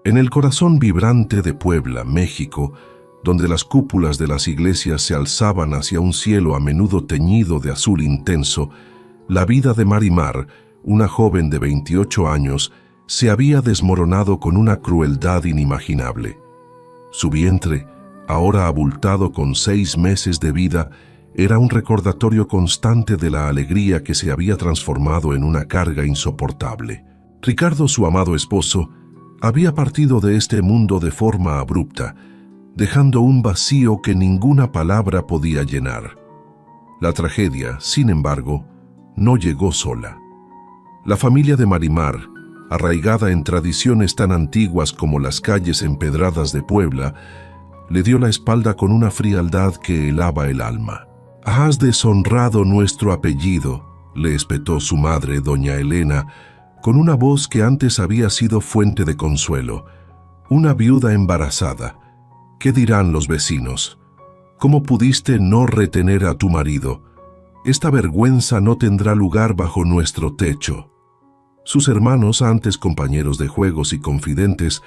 En el corazón vibrante de Puebla, México, donde las cúpulas de las iglesias se alzaban hacia un cielo a menudo teñido de azul intenso, la vida de Marimar, una joven de 28 años, se había desmoronado con una crueldad inimaginable. Su vientre, ahora abultado con 6 meses de vida, era un recordatorio constante de la alegría que se había transformado en una carga insoportable. Ricardo, su amado esposo, había partido de este mundo de forma abrupta, dejando un vacío que ninguna palabra podía llenar. La tragedia, sin embargo, no llegó sola. La familia de Marimar, arraigada en tradiciones tan antiguas como las calles empedradas de Puebla, le dio la espalda con una frialdad que helaba el alma. «Has deshonrado nuestro apellido», le espetó su madre, doña Elena, con una voz que antes había sido fuente de consuelo. «Una viuda embarazada. ¿Qué dirán los vecinos? ¿Cómo pudiste no retener a tu marido? Esta vergüenza no tendrá lugar bajo nuestro techo». Sus hermanos, antes compañeros de juegos y confidentes,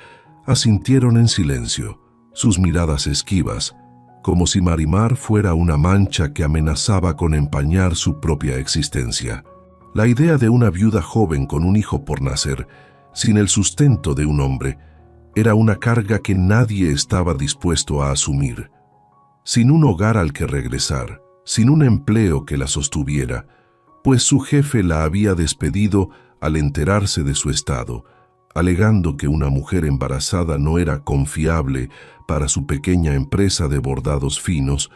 asintieron en silencio, sus miradas esquivas, como si Marimar fuera una mancha que amenazaba con empañar su propia existencia. La idea de una viuda joven con un hijo por nacer, sin el sustento de un hombre, era una carga que nadie estaba dispuesto a asumir. Sin un hogar al que regresar, sin un empleo que la sostuviera, pues su jefe la había despedido al enterarse de su estado, alegando que una mujer embarazada no era confiable para su pequeña empresa de bordados finos,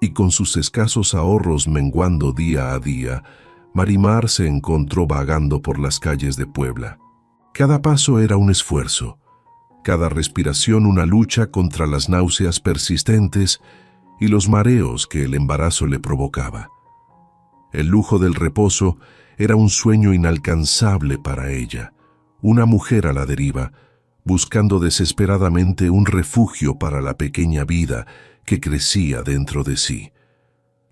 y con sus escasos ahorros menguando día a día, Marimar se encontró vagando por las calles de Puebla. Cada paso era un esfuerzo, cada respiración una lucha contra las náuseas persistentes y los mareos que el embarazo le provocaba. El lujo del reposo era un sueño inalcanzable para ella, una mujer a la deriva, buscando desesperadamente un refugio para la pequeña vida que crecía dentro de sí.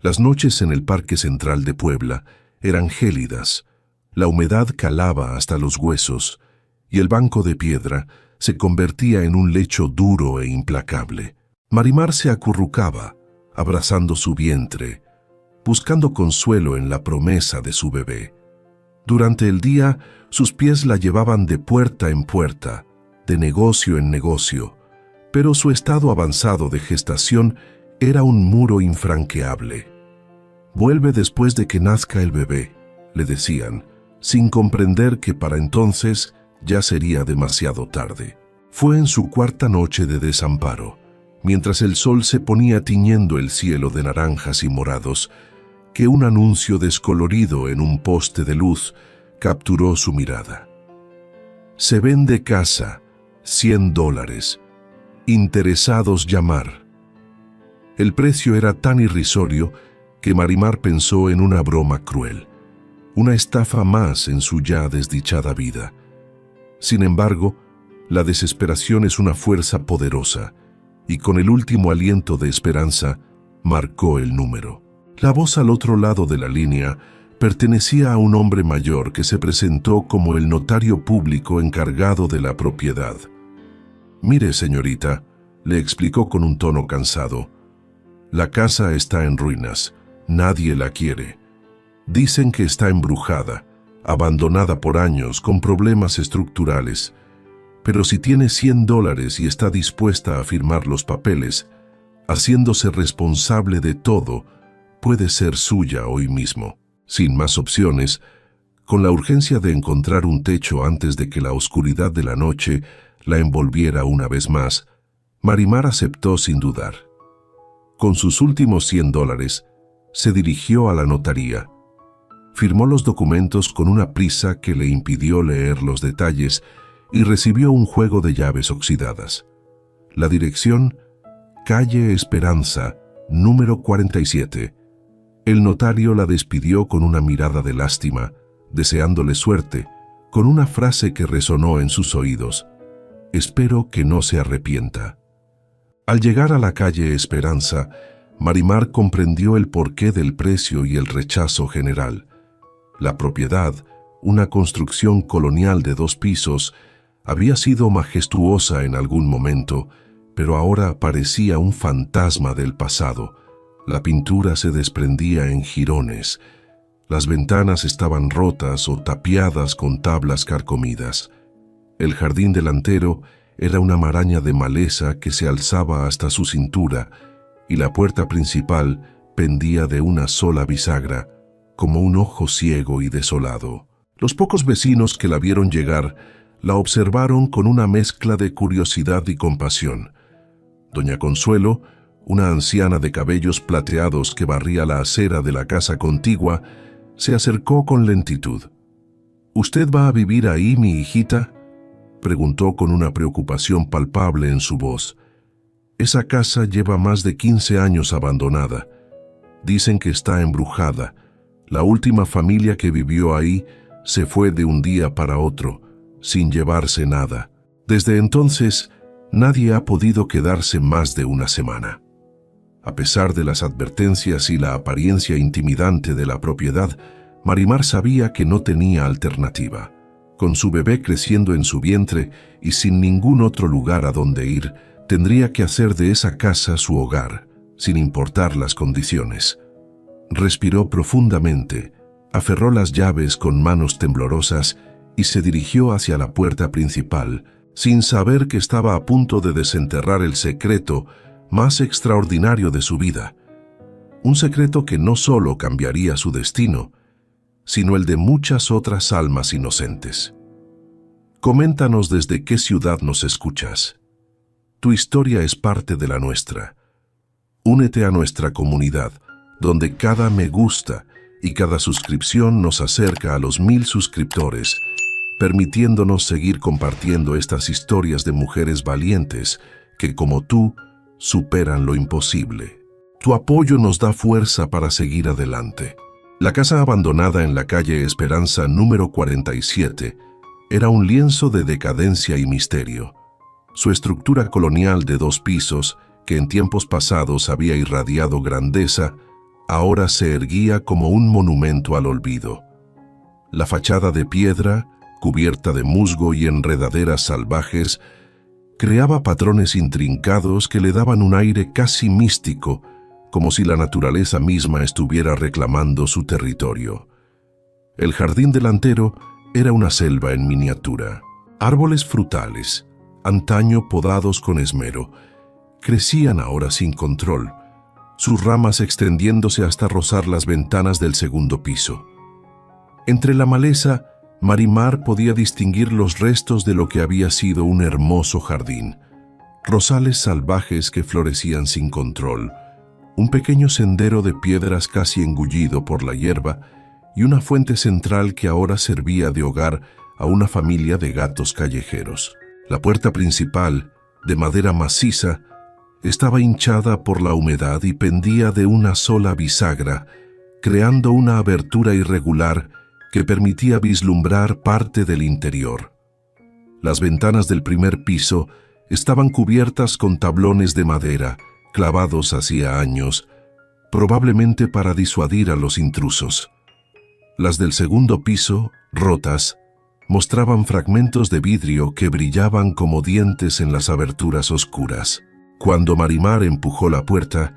Las noches en el Parque Central de Puebla eran gélidas, la humedad calaba hasta los huesos, y el banco de piedra se convertía en un lecho duro e implacable. Marimar se acurrucaba, abrazando su vientre, buscando consuelo en la promesa de su bebé. Durante el día, sus pies la llevaban de puerta en puerta, de negocio en negocio, pero su estado avanzado de gestación era un muro infranqueable. «Vuelve después de que nazca el bebé», le decían, sin comprender que para entonces ya sería demasiado tarde. Fue en su cuarta noche de desamparo, mientras el sol se ponía tiñendo el cielo de naranjas y morados, que un anuncio descolorido en un poste de luz capturó su mirada. «Se vende casa, $100. Interesados llamar». El precio era tan irrisorio que Marimar pensó en una broma cruel, una estafa más en su ya desdichada vida. Sin embargo, la desesperación es una fuerza poderosa, y con el último aliento de esperanza, marcó el número. La voz al otro lado de la línea pertenecía a un hombre mayor que se presentó como el notario público encargado de la propiedad. «Mire, señorita», le explicó con un tono cansado, «la casa está en ruinas, nadie la quiere. Dicen que está embrujada, abandonada por años, con problemas estructurales. Pero si tiene $100 y está dispuesta a firmar los papeles, haciéndose responsable de todo, puede ser suya hoy mismo». Sin más opciones, con la urgencia de encontrar un techo antes de que la oscuridad de la noche la envolviera una vez más, Marimar aceptó sin dudar. Con sus últimos $100, se dirigió a la notaría. Firmó los documentos con una prisa que le impidió leer los detalles y recibió un juego de llaves oxidadas. La dirección: calle Esperanza, número 47. El notario la despidió con una mirada de lástima, deseándole suerte, con una frase que resonó en sus oídos: «Espero que no se arrepienta». Al llegar a la calle Esperanza, Marimar comprendió el porqué del precio y el rechazo general. La propiedad, una construcción colonial de 2 pisos, Había sido majestuosa en algún momento, pero ahora parecía un fantasma del pasado. La pintura se desprendía en jirones. Las ventanas estaban rotas o tapiadas con tablas carcomidas. El jardín delantero era una maraña de maleza que se alzaba hasta su cintura, y la puerta principal pendía de una sola bisagra, como un ojo ciego y desolado. Los pocos vecinos que la vieron llegar la observaron con una mezcla de curiosidad y compasión. Doña Consuelo, una anciana de cabellos plateados que barría la acera de la casa contigua, se acercó con lentitud. «¿Usted va a vivir ahí, mi hijita?», preguntó con una preocupación palpable en su voz. «Esa casa lleva más de 15 años abandonada. Dicen que está embrujada. La última familia que vivió ahí se fue de un día para otro, sin llevarse nada. Desde entonces, nadie ha podido quedarse más de una semana». A pesar de las advertencias y la apariencia intimidante de la propiedad, Marimar sabía que no tenía alternativa. Con su bebé creciendo en su vientre y sin ningún otro lugar a donde ir, tendría que hacer de esa casa su hogar, sin importar las condiciones. Respiró profundamente, aferró las llaves con manos temblorosas y se dirigió hacia la puerta principal, sin saber que estaba a punto de desenterrar el secreto más extraordinario de su vida. Un secreto que no solo cambiaría su destino, sino el de muchas otras almas inocentes. Coméntanos desde qué ciudad nos escuchas. Tu historia es parte de la nuestra. Únete a nuestra comunidad, donde cada me gusta y cada suscripción nos acerca a los 1000 suscriptores, permitiéndonos seguir compartiendo estas historias de mujeres valientes que, como tú, superan lo imposible. Tu apoyo nos da fuerza para seguir adelante. La casa abandonada en la calle Esperanza número 47 era un lienzo de decadencia y misterio. Su estructura colonial de 2 pisos, que en tiempos pasados había irradiado grandeza, ahora se erguía como un monumento al olvido. La fachada de piedra, cubierta de musgo y enredaderas salvajes, creaba patrones intrincados que le daban un aire casi místico, como si la naturaleza misma estuviera reclamando su territorio. El jardín delantero era una selva en miniatura. Árboles frutales, antaño podados con esmero, crecían ahora sin control, sus ramas extendiéndose hasta rozar las ventanas del segundo piso. Entre la maleza, Marimar podía distinguir los restos de lo que había sido un hermoso jardín. Rosales salvajes que florecían sin control, un pequeño sendero de piedras casi engullido por la hierba y una fuente central que ahora servía de hogar a una familia de gatos callejeros. La puerta principal, de madera maciza, estaba hinchada por la humedad y pendía de una sola bisagra, creando una abertura irregular que permitía vislumbrar parte del interior. Las ventanas del primer piso estaban cubiertas con tablones de madera, clavados hacía años, probablemente para disuadir a los intrusos. Las del segundo piso, rotas, mostraban fragmentos de vidrio que brillaban como dientes en las aberturas oscuras. Cuando Marimar empujó la puerta,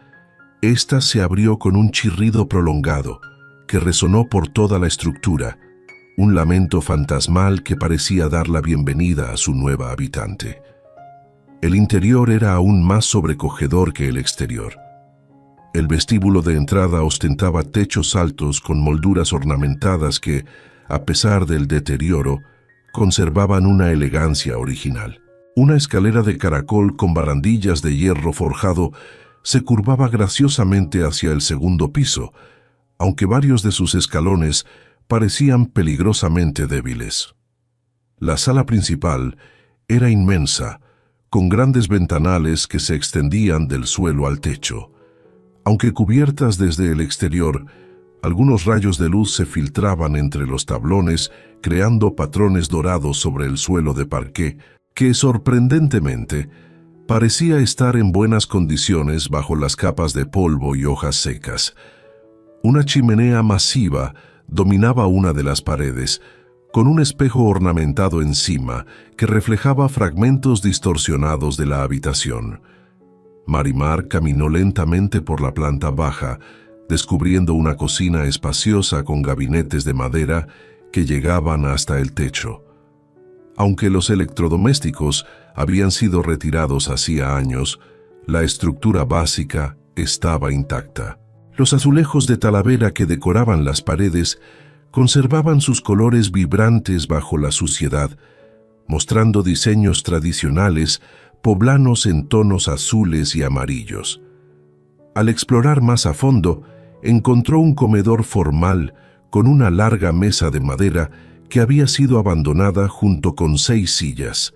ésta se abrió con un chirrido prolongado que resonó por toda la estructura, un lamento fantasmal que parecía dar la bienvenida a su nueva habitante. El interior era aún más sobrecogedor que el exterior. El vestíbulo de entrada ostentaba techos altos con molduras ornamentadas que, a pesar del deterioro, conservaban una elegancia original. Una escalera de caracol con barandillas de hierro forjado se curvaba graciosamente hacia el segundo piso, aunque varios de sus escalones parecían peligrosamente débiles. La sala principal era inmensa, con grandes ventanales que se extendían del suelo al techo. Aunque cubiertas desde el exterior, algunos rayos de luz se filtraban entre los tablones, creando patrones dorados sobre el suelo de parqué, que sorprendentemente parecía estar en buenas condiciones bajo las capas de polvo y hojas secas. Una chimenea masiva dominaba una de las paredes, con un espejo ornamentado encima que reflejaba fragmentos distorsionados de la habitación. Marimar caminó lentamente por la planta baja, descubriendo una cocina espaciosa con gabinetes de madera que llegaban hasta el techo. Aunque los electrodomésticos habían sido retirados hacía años, la estructura básica estaba intacta. Los azulejos de Talavera que decoraban las paredes conservaban sus colores vibrantes bajo la suciedad, mostrando diseños tradicionales poblanos en tonos azules y amarillos. Al explorar más a fondo, encontró un comedor formal con una larga mesa de madera que había sido abandonada junto con 6 sillas.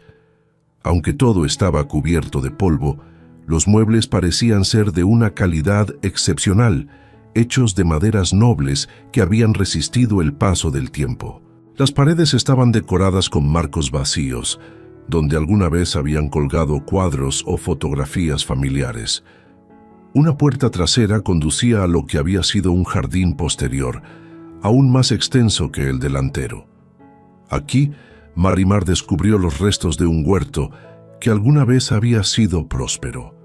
Aunque todo estaba cubierto de polvo, los muebles parecían ser de una calidad excepcional, hechos de maderas nobles que habían resistido el paso del tiempo. Las paredes estaban decoradas con marcos vacíos, donde alguna vez habían colgado cuadros o fotografías familiares. Una puerta trasera conducía a lo que había sido un jardín posterior, aún más extenso que el delantero. Aquí, Marimar descubrió los restos de un huerto que alguna vez había sido próspero.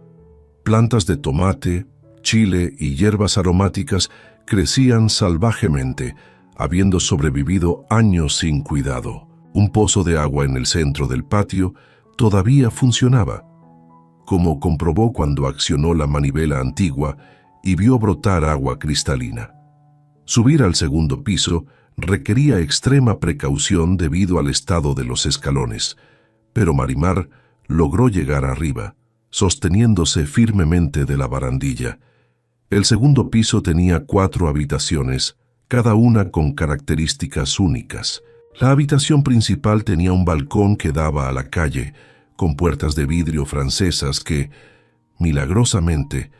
Plantas de tomate, chile y hierbas aromáticas crecían salvajemente, habiendo sobrevivido años sin cuidado. Un pozo de agua en el centro del patio todavía funcionaba, como comprobó cuando accionó la manivela antigua y vio brotar agua cristalina. Subir al segundo piso requería extrema precaución debido al estado de los escalones, pero Marimar logró llegar arriba, sosteniéndose firmemente de la barandilla. El segundo piso tenía 4 habitaciones, cada una con características únicas. La habitación principal tenía un balcón que daba a la calle, con puertas de vidrio francesas que, milagrosamente,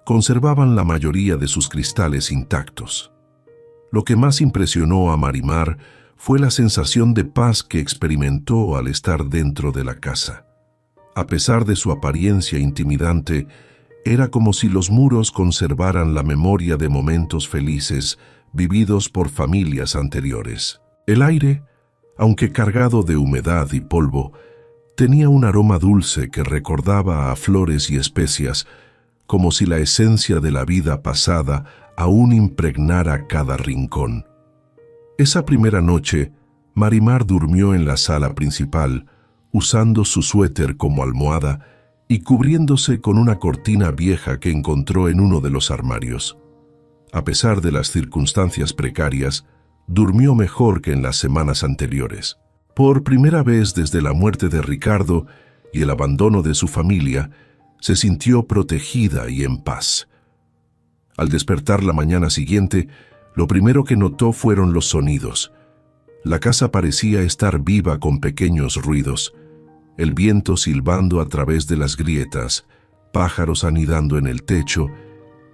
conservaban la mayoría de sus cristales intactos. Lo que más impresionó a Marimar fue la sensación de paz que experimentó al estar dentro de la casa. A pesar de su apariencia intimidante, era como si los muros conservaran la memoria de momentos felices vividos por familias anteriores. El aire, aunque cargado de humedad y polvo, tenía un aroma dulce que recordaba a flores y especias, como si la esencia de la vida pasada aún impregnara cada rincón. Esa primera noche, Marimar durmió en la sala principal, usando su suéter como almohada y cubriéndose con una cortina vieja que encontró en uno de los armarios. A pesar de las circunstancias precarias, durmió mejor que en las semanas anteriores. Por primera vez desde la muerte de Ricardo y el abandono de su familia, se sintió protegida y en paz. Al despertar la mañana siguiente, lo primero que notó fueron los sonidos. La casa parecía estar viva con pequeños ruidos, el viento silbando a través de las grietas, pájaros anidando en el techo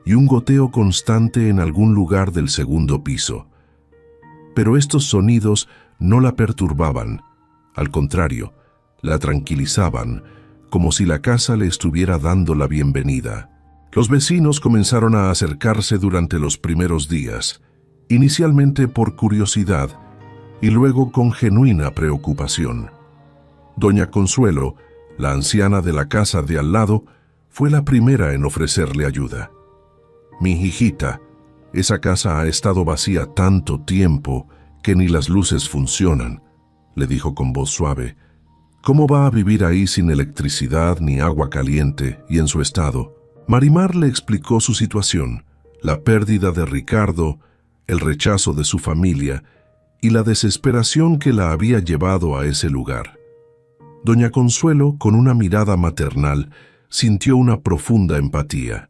y un goteo constante en algún lugar del segundo piso. Pero estos sonidos no la perturbaban, al contrario, la tranquilizaban, como si la casa le estuviera dando la bienvenida. Los vecinos comenzaron a acercarse durante los primeros días, inicialmente por curiosidad y luego con genuina preocupación. Doña Consuelo, la anciana de la casa de al lado, fue la primera en ofrecerle ayuda. «Mi hijita, esa casa ha estado vacía tanto tiempo que ni las luces funcionan», le dijo con voz suave. «¿Cómo va a vivir ahí sin electricidad ni agua caliente y en su estado?» Marimar le explicó su situación, la pérdida de Ricardo, el rechazo de su familia y la desesperación que la había llevado a ese lugar. Doña Consuelo, con una mirada maternal, sintió una profunda empatía.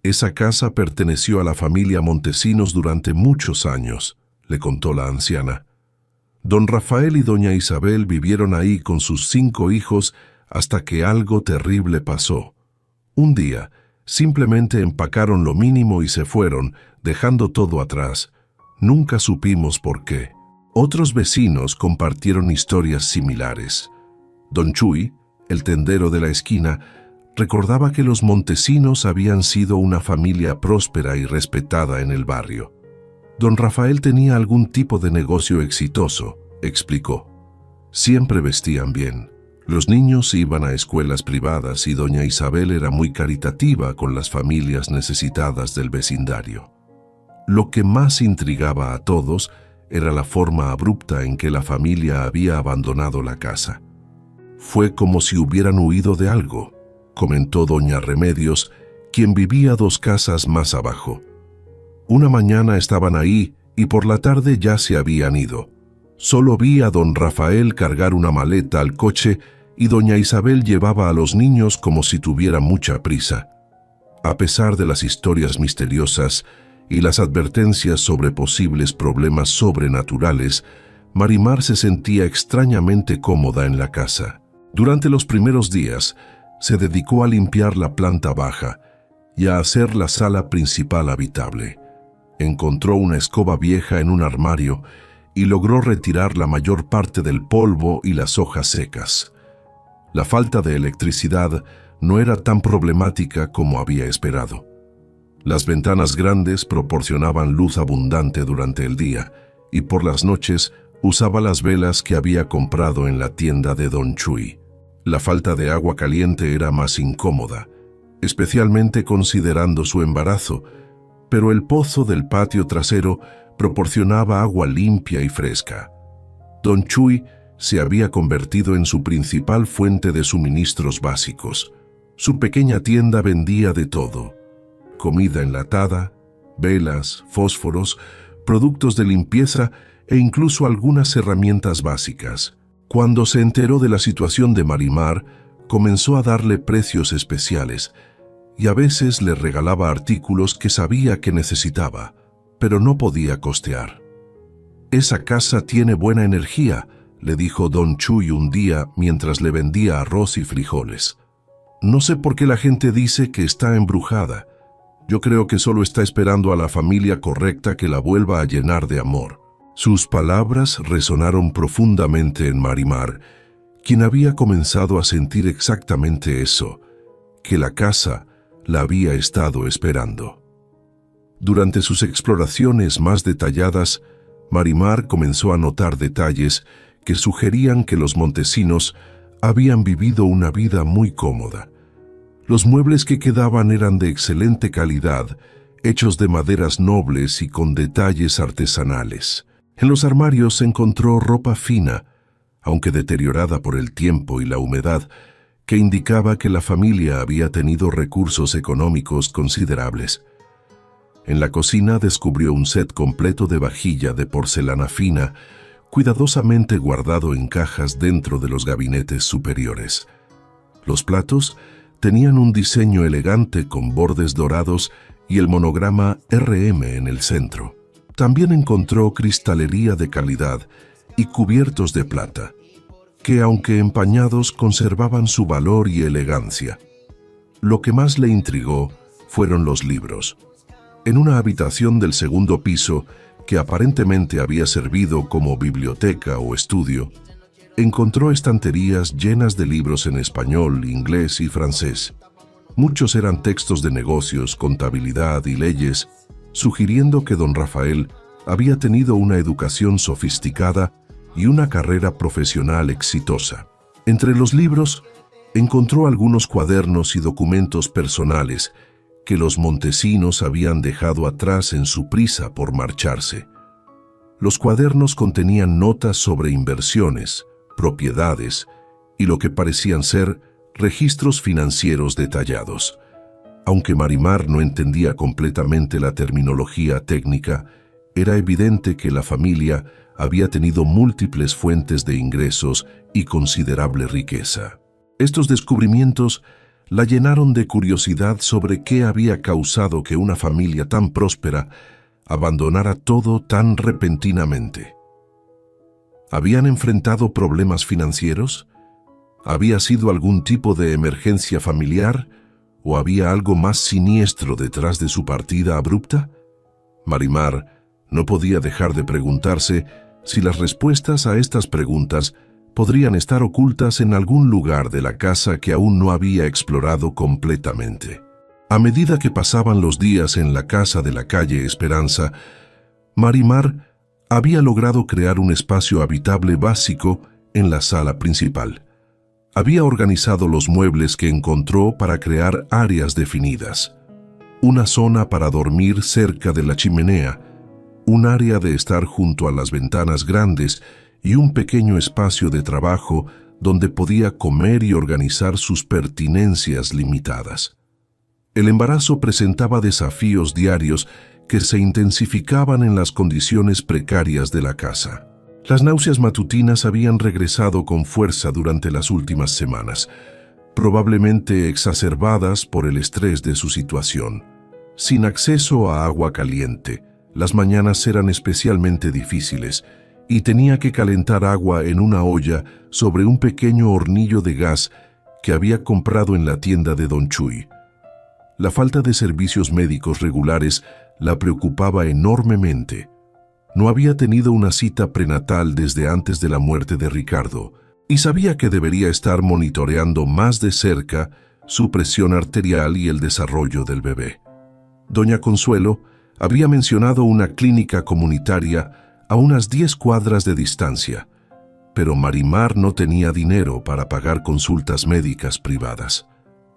Esa casa perteneció a la familia Montesinos durante muchos años, le contó la anciana. Don Rafael y doña Isabel vivieron ahí con sus 5 hijos hasta que algo terrible pasó. Un día, simplemente empacaron lo mínimo y se fueron, dejando todo atrás. Nunca supimos por qué. Otros vecinos compartieron historias similares. Don Chuy, el tendero de la esquina, recordaba que los Montesinos habían sido una familia próspera y respetada en el barrio. Don Rafael tenía algún tipo de negocio exitoso, explicó. Siempre vestían bien. Los niños iban a escuelas privadas y doña Isabel era muy caritativa con las familias necesitadas del vecindario. Lo que más intrigaba a todos era la forma abrupta en que la familia había abandonado la casa. Fue como si hubieran huido de algo, comentó doña Remedios, quien vivía 2 casas más abajo. Una mañana estaban ahí y por la tarde ya se habían ido. Solo vi a don Rafael cargar una maleta al coche y doña Isabel llevaba a los niños como si tuviera mucha prisa. A pesar de las historias misteriosas y las advertencias sobre posibles problemas sobrenaturales, Marimar se sentía extrañamente cómoda en la casa. Durante los primeros días, se dedicó a limpiar la planta baja y a hacer la sala principal habitable. Encontró una escoba vieja en un armario y logró retirar la mayor parte del polvo y las hojas secas. La falta de electricidad no era tan problemática como había esperado. Las ventanas grandes proporcionaban luz abundante durante el día y por las noches usaba las velas que había comprado en la tienda de Don Chuy. La falta de agua caliente era más incómoda, especialmente considerando su embarazo, pero el pozo del patio trasero proporcionaba agua limpia y fresca. Don Chuy se había convertido en su principal fuente de suministros básicos. Su pequeña tienda vendía de todo: comida enlatada, velas, fósforos, productos de limpieza e incluso algunas herramientas básicas. Cuando se enteró de la situación de Marimar, comenzó a darle precios especiales y a veces le regalaba artículos que sabía que necesitaba, pero no podía costear. «Esa casa tiene buena energía», le dijo Don Chuy un día mientras le vendía arroz y frijoles. «No sé por qué la gente dice que está embrujada. Yo creo que solo está esperando a la familia correcta que la vuelva a llenar de amor». Sus palabras resonaron profundamente en Marimar, quien había comenzado a sentir exactamente eso, que la casa la había estado esperando. Durante sus exploraciones más detalladas, Marimar comenzó a notar detalles que sugerían que los montesinos habían vivido una vida muy cómoda. Los muebles que quedaban eran de excelente calidad, hechos de maderas nobles y con detalles artesanales. En los armarios encontró ropa fina, aunque deteriorada por el tiempo y la humedad, que indicaba que la familia había tenido recursos económicos considerables. En la cocina descubrió un set completo de vajilla de porcelana fina, cuidadosamente guardado en cajas dentro de los gabinetes superiores. Los platos tenían un diseño elegante con bordes dorados y el monograma RM en el centro. También encontró cristalería de calidad y cubiertos de plata, que aunque empañados conservaban su valor y elegancia. Lo que más le intrigó fueron los libros. En una habitación del segundo piso, que aparentemente había servido como biblioteca o estudio, encontró estanterías llenas de libros en español, inglés y francés. Muchos eran textos de negocios, contabilidad y leyes, sugiriendo que don Rafael había tenido una educación sofisticada y una carrera profesional exitosa. Entre los libros, encontró algunos cuadernos y documentos personales que los montesinos habían dejado atrás en su prisa por marcharse. Los cuadernos contenían notas sobre inversiones, propiedades y lo que parecían ser registros financieros detallados. Aunque Marimar no entendía completamente la terminología técnica, era evidente que la familia había tenido múltiples fuentes de ingresos y considerable riqueza. Estos descubrimientos la llenaron de curiosidad sobre qué había causado que una familia tan próspera abandonara todo tan repentinamente. ¿Habían enfrentado problemas financieros? ¿Había sido algún tipo de emergencia familiar? ¿O había algo más siniestro detrás de su partida abrupta? Marimar no podía dejar de preguntarse si las respuestas a estas preguntas podrían estar ocultas en algún lugar de la casa que aún no había explorado completamente. A medida que pasaban los días en la casa de la calle Esperanza, Marimar Había logrado crear un espacio habitable básico en la sala principal. Había organizado los muebles que encontró para crear áreas definidas. Una zona para dormir cerca de la chimenea, un área de estar junto a las ventanas grandes y un pequeño espacio de trabajo donde podía comer y organizar sus pertenencias limitadas. El embarazo presentaba desafíos diarios que se intensificaban en las condiciones precarias de la casa. Las náuseas matutinas habían regresado con fuerza durante las últimas semanas, probablemente exacerbadas por el estrés de su situación. Sin acceso a agua caliente, las mañanas eran especialmente difíciles y tenía que calentar agua en una olla sobre un pequeño hornillo de gas que había comprado en la tienda de Don Chuy. La falta de servicios médicos regulares la preocupaba enormemente. No había tenido una cita prenatal desde antes de la muerte de Ricardo y sabía que debería estar monitoreando más de cerca su presión arterial y el desarrollo del bebé. Doña Consuelo había mencionado una clínica comunitaria a unas 10 cuadras de distancia, pero Marimar no tenía dinero para pagar consultas médicas privadas.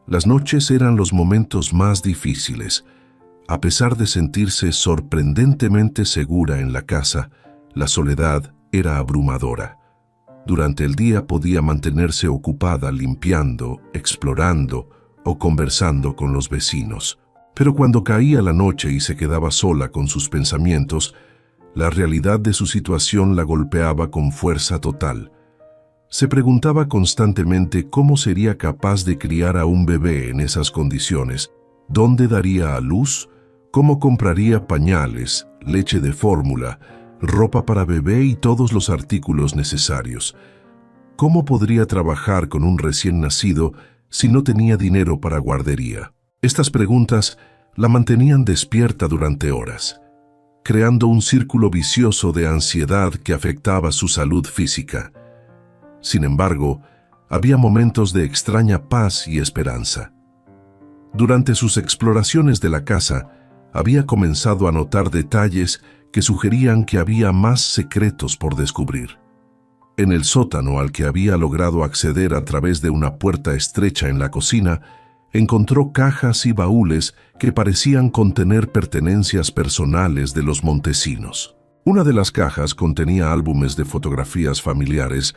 Las noches eran los momentos más difíciles. A pesar de sentirse sorprendentemente segura en la casa, la soledad era abrumadora. Durante el día podía mantenerse ocupada limpiando, explorando o conversando con los vecinos. Pero cuando caía la noche y se quedaba sola con sus pensamientos, la realidad de su situación la golpeaba con fuerza total. Se preguntaba constantemente cómo sería capaz de criar a un bebé en esas condiciones, dónde daría a luz, cómo compraría pañales, leche de fórmula, ropa para bebé y todos los artículos necesarios. ¿Cómo podría trabajar con un recién nacido si no tenía dinero para guardería? Estas preguntas la mantenían despierta durante horas, creando un círculo vicioso de ansiedad que afectaba su salud física. Sin embargo, había momentos de extraña paz y esperanza. Durante sus exploraciones de la casa, había comenzado a notar detalles que sugerían que había más secretos por descubrir. En el sótano al que había logrado acceder a través de una puerta estrecha en la cocina, encontró cajas y baúles que parecían contener pertenencias personales de los Montesinos. Una de las cajas contenía álbumes de fotografías familiares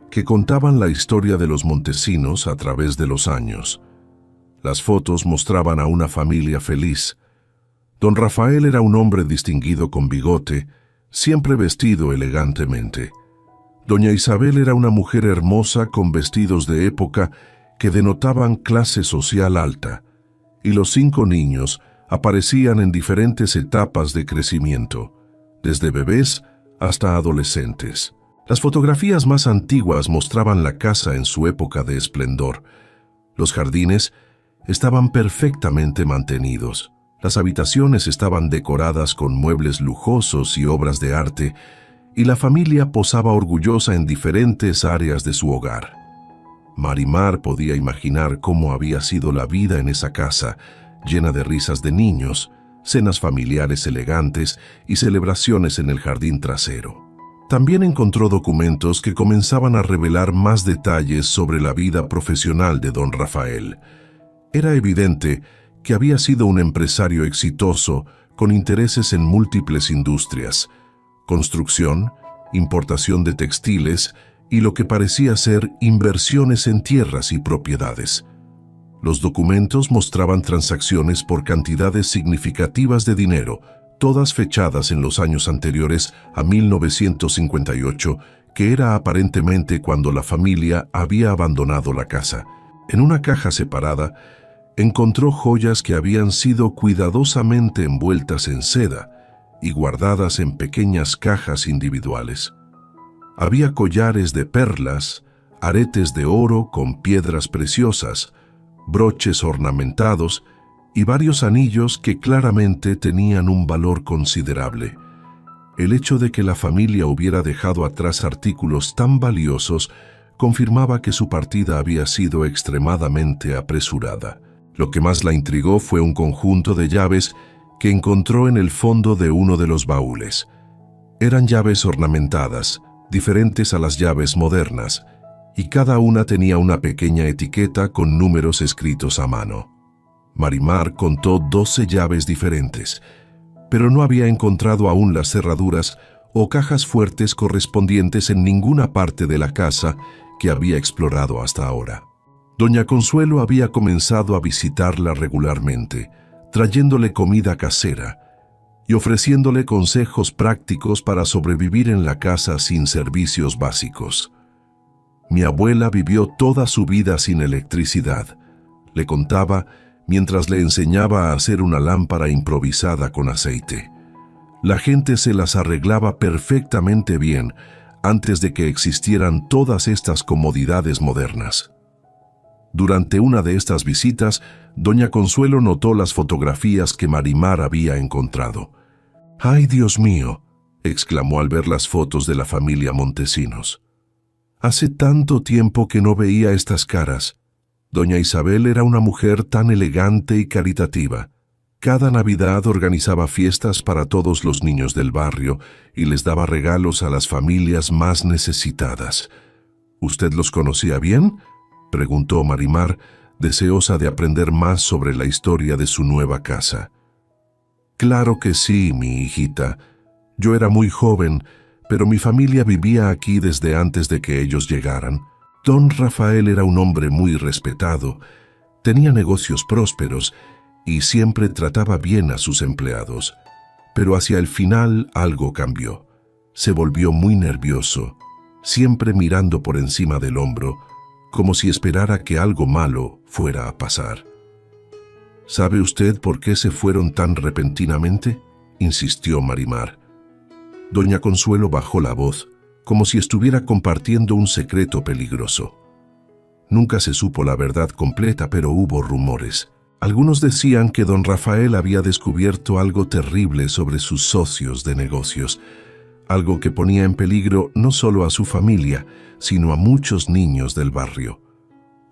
que contaban la historia de los Montesinos a través de los años. Las fotos mostraban a una familia feliz. Don Rafael era un hombre distinguido con bigote, siempre vestido elegantemente. Doña Isabel era una mujer hermosa con vestidos de época que denotaban clase social alta, y los 5 niños aparecían en diferentes etapas de crecimiento, desde bebés hasta adolescentes. Las fotografías más antiguas mostraban la casa en su época de esplendor. Los jardines estaban perfectamente mantenidos. Las habitaciones estaban decoradas con muebles lujosos y obras de arte, y la familia posaba orgullosa en diferentes áreas de su hogar. Marimar podía imaginar cómo había sido la vida en esa casa, llena de risas de niños, cenas familiares elegantes y celebraciones en el jardín trasero. También encontró documentos que comenzaban a revelar más detalles sobre la vida profesional de don Rafael. Era evidente que había sido un empresario exitoso con intereses en múltiples industrias: construcción, importación de textiles y lo que parecía ser inversiones en tierras y propiedades. Los documentos mostraban transacciones por cantidades significativas de dinero, todas fechadas en los años anteriores a 1958, que era aparentemente cuando la familia había abandonado la casa. En una caja separada, encontró joyas que habían sido cuidadosamente envueltas en seda y guardadas en pequeñas cajas individuales. Había collares de perlas, aretes de oro con piedras preciosas, broches ornamentados y varios anillos que claramente tenían un valor considerable. El hecho de que la familia hubiera dejado atrás artículos tan valiosos confirmaba que su partida había sido extremadamente apresurada. Lo que más la intrigó fue un conjunto de llaves que encontró en el fondo de uno de los baúles. Eran llaves ornamentadas, diferentes a las llaves modernas, y cada una tenía una pequeña etiqueta con números escritos a mano. Marimar contó 12 llaves diferentes, pero no había encontrado aún las cerraduras o cajas fuertes correspondientes en ninguna parte de la casa que había explorado hasta ahora. Doña Consuelo había comenzado a visitarla regularmente, trayéndole comida casera y ofreciéndole consejos prácticos para sobrevivir en la casa sin servicios básicos. Mi abuela vivió toda su vida sin electricidad, le contaba mientras le enseñaba a hacer una lámpara improvisada con aceite. La gente se las arreglaba perfectamente bien antes de que existieran todas estas comodidades modernas. Durante una de estas visitas, doña Consuelo notó las fotografías que Marimar había encontrado. ¡Ay, Dios mío!, exclamó al ver las fotos de la familia Montesinos. Hace tanto tiempo que no veía estas caras. Doña Isabel era una mujer tan elegante y caritativa. Cada Navidad organizaba fiestas para todos los niños del barrio y les daba regalos a las familias más necesitadas. ¿Usted los conocía bien?, preguntó Marimar, deseosa de aprender más sobre la historia de su nueva casa. Claro que sí, mi hijita. Yo era muy joven, pero mi familia vivía aquí desde antes de que ellos llegaran. Don Rafael era un hombre muy respetado, tenía negocios prósperos y siempre trataba bien a sus empleados. Pero hacia el final algo cambió. Se volvió muy nervioso, siempre mirando por encima del hombro, como si esperara que algo malo fuera a pasar. ¿Sabe usted por qué se fueron tan repentinamente?, insistió Marimar. Doña Consuelo bajó la voz, como si estuviera compartiendo un secreto peligroso. Nunca se supo la verdad completa, pero hubo rumores. Algunos decían que don Rafael había descubierto algo terrible sobre sus socios de negocios, algo que ponía en peligro no solo a su familia, sino a muchos niños del barrio.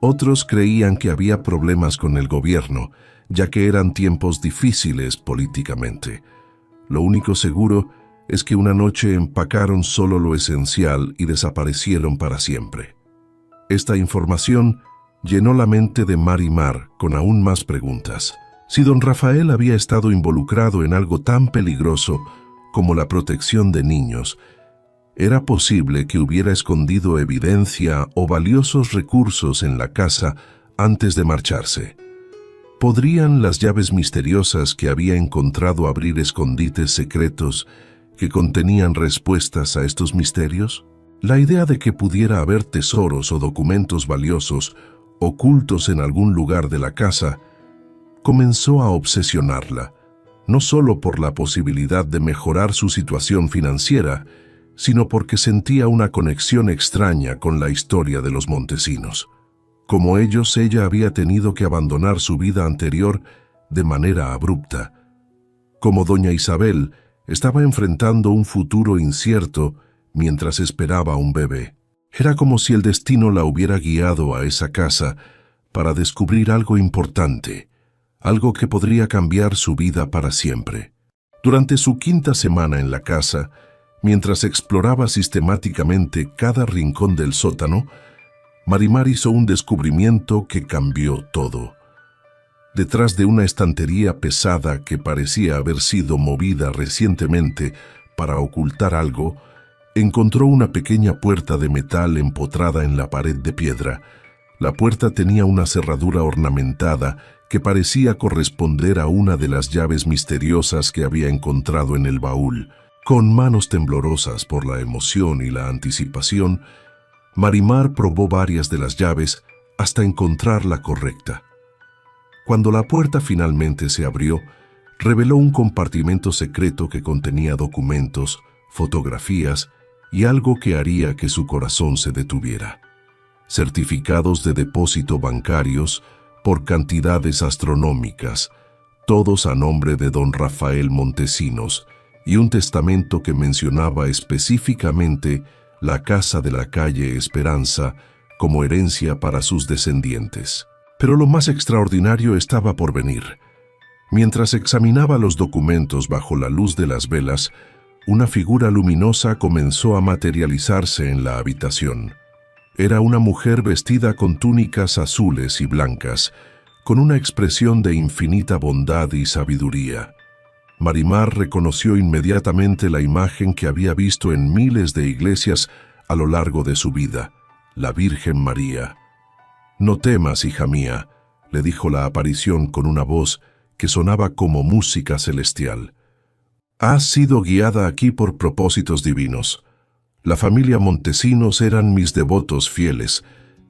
Otros creían que había problemas con el gobierno, ya que eran tiempos difíciles políticamente. Lo único seguro es que una noche empacaron solo lo esencial y desaparecieron para siempre. Esta información llenó la mente de Marimar con aún más preguntas. Si don Rafael había estado involucrado en algo tan peligroso como la protección de niños, ¿era posible que hubiera escondido evidencia o valiosos recursos en la casa antes de marcharse? ¿Podrían las llaves misteriosas que había encontrado abrir escondites secretos que contenían respuestas a estos misterios? La idea de que pudiera haber tesoros o documentos valiosos ocultos en algún lugar de la casa comenzó a obsesionarla, no solo por la posibilidad de mejorar su situación financiera, sino porque sentía una conexión extraña con la historia de los Montesinos. Como ellos, ella había tenido que abandonar su vida anterior de manera abrupta. Como doña Isabel, estaba enfrentando un futuro incierto mientras esperaba un bebé. Era como si el destino la hubiera guiado a esa casa para descubrir algo importante, algo que podría cambiar su vida para siempre. Durante su quinta semana en la casa, mientras exploraba sistemáticamente cada rincón del sótano, Marimar hizo un descubrimiento que cambió todo. Detrás de una estantería pesada que parecía haber sido movida recientemente para ocultar algo, encontró una pequeña puerta de metal empotrada en la pared de piedra. La puerta tenía una cerradura ornamentada que parecía corresponder a una de las llaves misteriosas que había encontrado en el baúl. Con manos temblorosas por la emoción y la anticipación, Marimar probó varias de las llaves hasta encontrar la correcta. Cuando la puerta finalmente se abrió, reveló un compartimento secreto que contenía documentos, fotografías y algo que haría que su corazón se detuviera. Certificados de depósito bancarios por cantidades astronómicas, todos a nombre de don Rafael Montesinos, y un testamento que mencionaba específicamente la casa de la calle Esperanza como herencia para sus descendientes. Pero lo más extraordinario estaba por venir. Mientras examinaba los documentos bajo la luz de las velas, una figura luminosa comenzó a materializarse en la habitación. Era una mujer vestida con túnicas azules y blancas, con una expresión de infinita bondad y sabiduría. Marimar reconoció inmediatamente la imagen que había visto en miles de iglesias a lo largo de su vida, la Virgen María. «No temas, hija mía», le dijo la aparición con una voz que sonaba como música celestial. «Has sido guiada aquí por propósitos divinos. La familia Montesinos eran mis devotos fieles,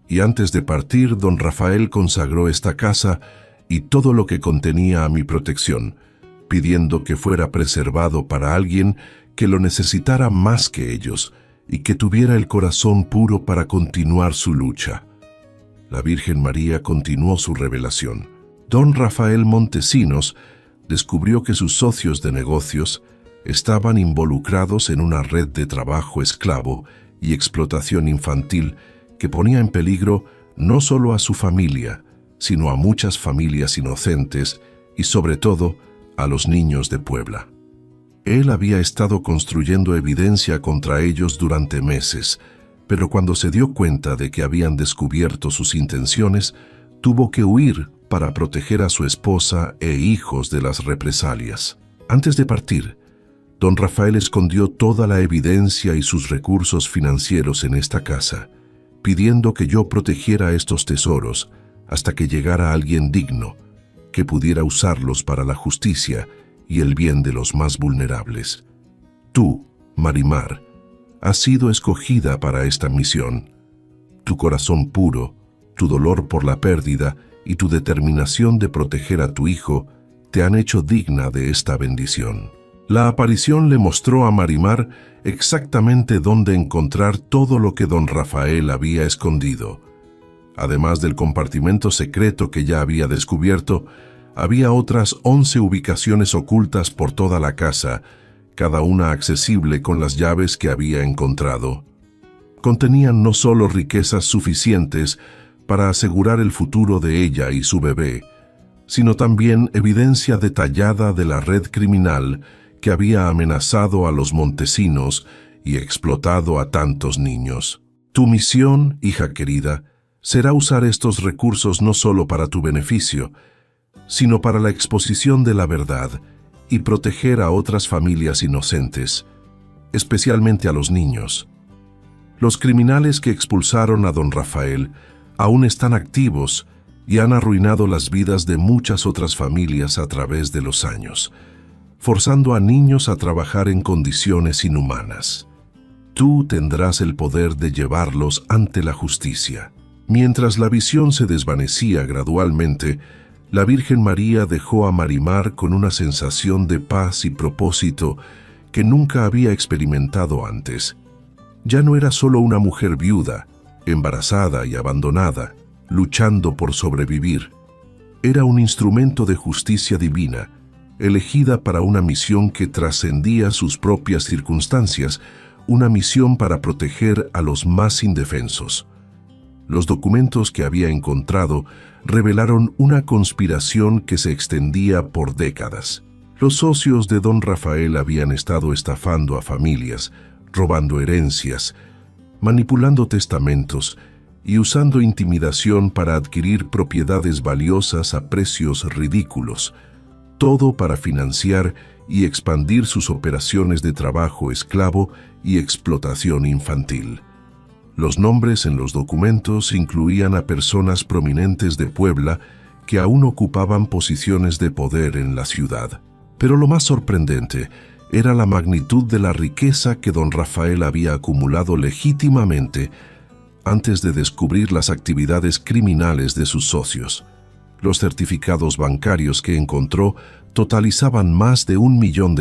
y antes de partir, don Rafael consagró esta casa y todo lo que contenía a mi protección, pidiendo que fuera preservado para alguien que lo necesitara más que ellos y que tuviera el corazón puro para continuar su lucha». La Virgen María continuó su revelación. Don Rafael Montesinos descubrió que sus socios de negocios estaban involucrados en una red de trabajo esclavo y explotación infantil que ponía en peligro no solo a su familia, sino a muchas familias inocentes y sobre todo a los niños de Puebla. Él había estado construyendo evidencia contra ellos durante meses, pero cuando se dio cuenta de que habían descubierto sus intenciones, tuvo que huir para proteger a su esposa e hijos de las represalias. Antes de partir, don Rafael escondió toda la evidencia y sus recursos financieros en esta casa, pidiendo que yo protegiera estos tesoros hasta que llegara alguien digno, que pudiera usarlos para la justicia y el bien de los más vulnerables. Tú, Marimar, has sido escogida para esta misión. Tu corazón puro, tu dolor por la pérdida y tu determinación de proteger a tu hijo te han hecho digna de esta bendición. La aparición le mostró a Marimar exactamente dónde encontrar todo lo que don Rafael había escondido. Además del compartimento secreto que ya había descubierto, había otras 11 ubicaciones ocultas por toda la casa, cada una accesible con las llaves que había encontrado. Contenían no solo riquezas suficientes para asegurar el futuro de ella y su bebé, sino también evidencia detallada de la red criminal que había amenazado a los Montesinos y explotado a tantos niños. Tu misión, hija querida, será usar estos recursos no solo para tu beneficio, sino para la exposición de la verdad y proteger a otras familias inocentes, especialmente a los niños. Los criminales que expulsaron a don Rafael aún están activos y han arruinado las vidas de muchas otras familias a través de los años, forzando a niños a trabajar en condiciones inhumanas. Tú tendrás el poder de llevarlos ante la justicia. Mientras la visión se desvanecía gradualmente, la Virgen María dejó a Marimar con una sensación de paz y propósito que nunca había experimentado antes. Ya no era solo una mujer viuda, embarazada y abandonada, luchando por sobrevivir. Era un instrumento de justicia divina, elegida para una misión que trascendía sus propias circunstancias, una misión para proteger a los más indefensos. Los documentos que había encontrado revelaron una conspiración que se extendía por décadas. Los socios de don Rafael habían estado estafando a familias, robando herencias, manipulando testamentos y usando intimidación para adquirir propiedades valiosas a precios ridículos, todo para financiar y expandir sus operaciones de trabajo esclavo y explotación infantil. Los nombres en los documentos incluían a personas prominentes de Puebla que aún ocupaban posiciones de poder en la ciudad. Pero lo más sorprendente era la magnitud de la riqueza que don Rafael había acumulado legítimamente antes de descubrir las actividades criminales de sus socios. Los certificados bancarios que encontró totalizaban más de $1 millón,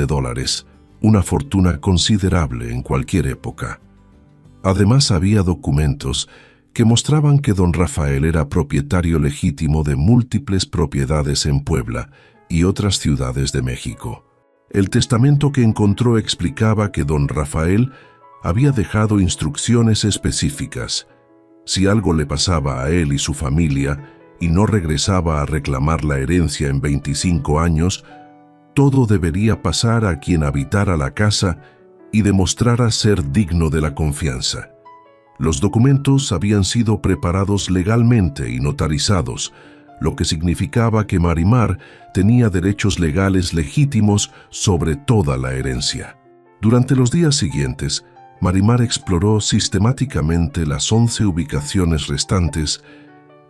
una fortuna considerable en cualquier época. Además, había documentos que mostraban que don Rafael era propietario legítimo de múltiples propiedades en Puebla y otras ciudades de México. El testamento que encontró explicaba que don Rafael había dejado instrucciones específicas. Si algo le pasaba a él y su familia y no regresaba a reclamar la herencia en 25 años, todo debería pasar a quien habitara la casa y demostrara ser digno de la confianza. Los documentos habían sido preparados legalmente y notarizados, lo que significaba que Marimar tenía derechos legales legítimos sobre toda la herencia. Durante los días siguientes, Marimar exploró sistemáticamente las 11 ubicaciones restantes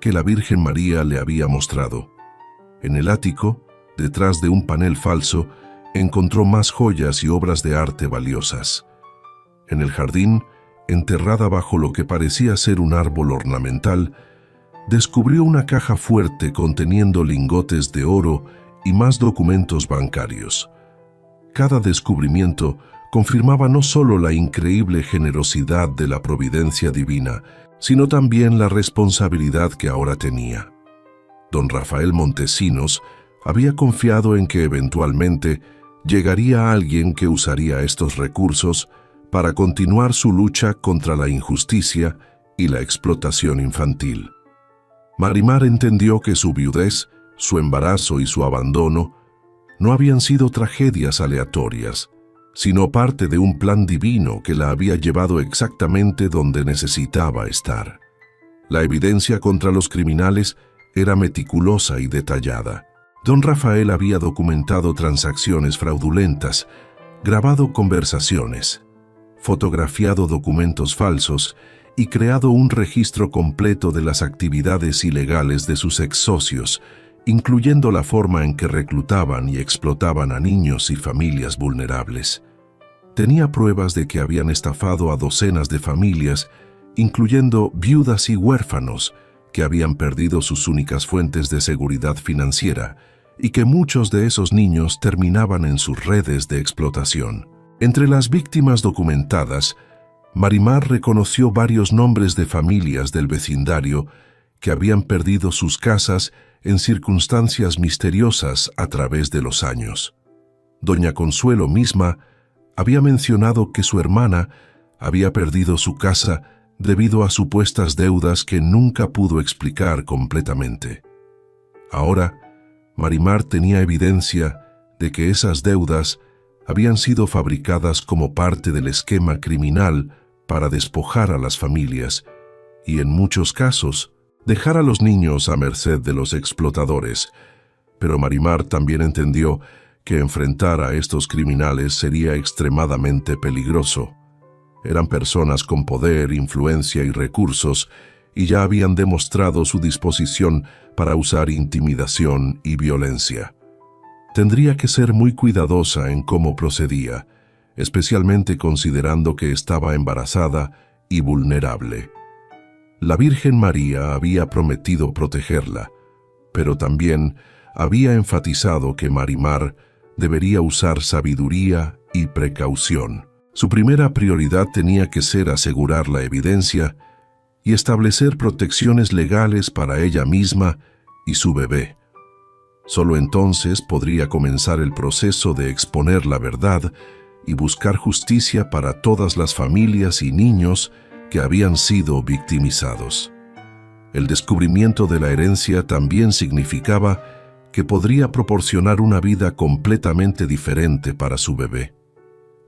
que la Virgen María le había mostrado. En el ático, detrás de un panel falso, encontró más joyas y obras de arte valiosas. En el jardín, enterrada bajo lo que parecía ser un árbol ornamental, descubrió una caja fuerte conteniendo lingotes de oro y más documentos bancarios. Cada descubrimiento confirmaba no solo la increíble generosidad de la providencia divina, sino también la responsabilidad que ahora tenía. Don Rafael Montesinos había confiado en que eventualmente llegaría alguien que usaría estos recursos para continuar su lucha contra la injusticia y la explotación infantil. Marimar entendió que su viudez, su embarazo y su abandono no habían sido tragedias aleatorias, sino parte de un plan divino que la había llevado exactamente donde necesitaba estar. La evidencia contra los criminales era meticulosa y detallada. Don Rafael había documentado transacciones fraudulentas, grabado conversaciones, fotografiado documentos falsos y creado un registro completo de las actividades ilegales de sus ex-socios, incluyendo la forma en que reclutaban y explotaban a niños y familias vulnerables. Tenía pruebas de que habían estafado a docenas de familias, incluyendo viudas y huérfanos, que habían perdido sus únicas fuentes de seguridad financiera y que muchos de esos niños terminaban en sus redes de explotación. Entre las víctimas documentadas, Marimar reconoció varios nombres de familias del vecindario que habían perdido sus casas en circunstancias misteriosas a través de los años. Doña Consuelo misma había mencionado que su hermana había perdido su casa debido a supuestas deudas que nunca pudo explicar completamente. Ahora, Marimar tenía evidencia de que esas deudas habían sido fabricadas como parte del esquema criminal para despojar a las familias y, en muchos casos, dejar a los niños a merced de los explotadores. Pero Marimar también entendió que enfrentar a estos criminales sería extremadamente peligroso. Eran personas con poder, influencia y recursos, y ya habían demostrado su disposición para usar intimidación y violencia. Tendría que ser muy cuidadosa en cómo procedía, especialmente considerando que estaba embarazada y vulnerable. La Virgen María había prometido protegerla, pero también había enfatizado que Marimar debería usar sabiduría y precaución. Su primera prioridad tenía que ser asegurar la evidencia y establecer protecciones legales para ella misma y su bebé. Solo entonces podría comenzar el proceso de exponer la verdad y buscar justicia para todas las familias y niños que habían sido victimizados. El descubrimiento de la herencia también significaba que podría proporcionar una vida completamente diferente para su bebé.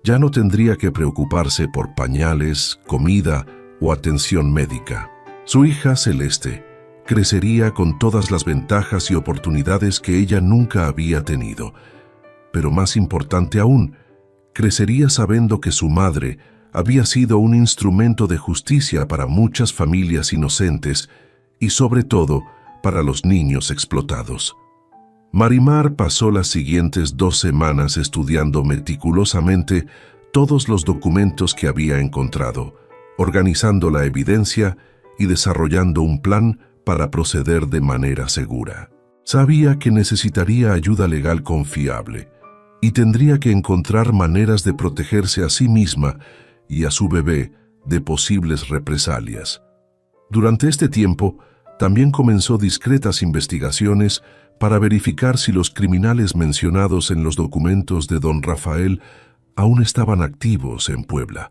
Ya no tendría que preocuparse por pañales, comida o atención médica. Su hija Celeste crecería con todas las ventajas y oportunidades que ella nunca había tenido. Pero más importante aún, crecería sabiendo que su madre había sido un instrumento de justicia para muchas familias inocentes y sobre todo para los niños explotados. Marimar pasó las siguientes 2 semanas estudiando meticulosamente todos los documentos que había encontrado, organizando la evidencia y desarrollando un plan para proceder de manera segura. Sabía que necesitaría ayuda legal confiable y tendría que encontrar maneras de protegerse a sí misma y a su bebé de posibles represalias. Durante este tiempo, también comenzó discretas investigaciones para verificar si los criminales mencionados en los documentos de don Rafael aún estaban activos en Puebla.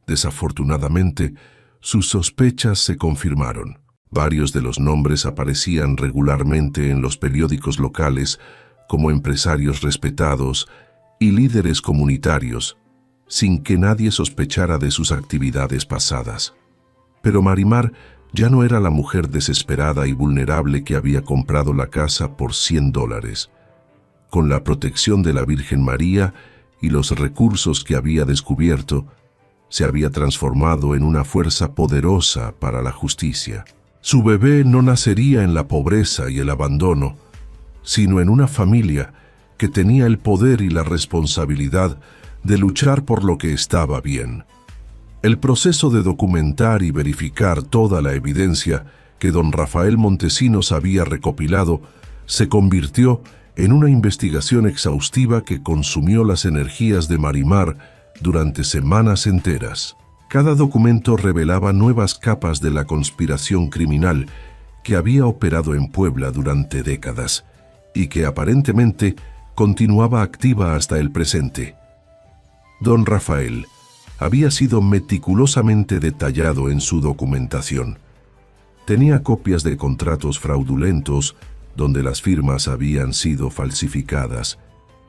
Desafortunadamente, sus sospechas se confirmaron. Varios de los nombres aparecían regularmente en los periódicos locales como empresarios respetados y líderes comunitarios, sin que nadie sospechara de sus actividades pasadas. Pero Marimar ya no era la mujer desesperada y vulnerable que había comprado la casa por $100. Con la protección de la Virgen María y los recursos que había descubierto, se había transformado en una fuerza poderosa para la justicia. Su bebé no nacería en la pobreza y el abandono, sino en una familia que tenía el poder y la responsabilidad de luchar por lo que estaba bien. El proceso de documentar y verificar toda la evidencia que don Rafael Montesinos había recopilado se convirtió en una investigación exhaustiva que consumió las energías de Marimar durante semanas enteras. Cada documento revelaba nuevas capas de la conspiración criminal que había operado en Puebla durante décadas y que aparentemente continuaba activa hasta el presente. Don Rafael había sido meticulosamente detallado en su documentación. Tenía copias de contratos fraudulentos donde las firmas habían sido falsificadas,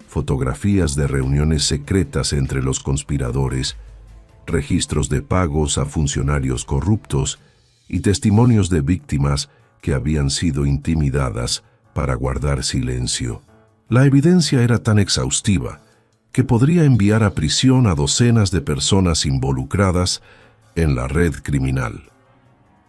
fotografías de reuniones secretas entre los conspiradores, registros de pagos a funcionarios corruptos y testimonios de víctimas que habían sido intimidadas para guardar silencio. La evidencia era tan exhaustiva que podría enviar a prisión a docenas de personas involucradas en la red criminal.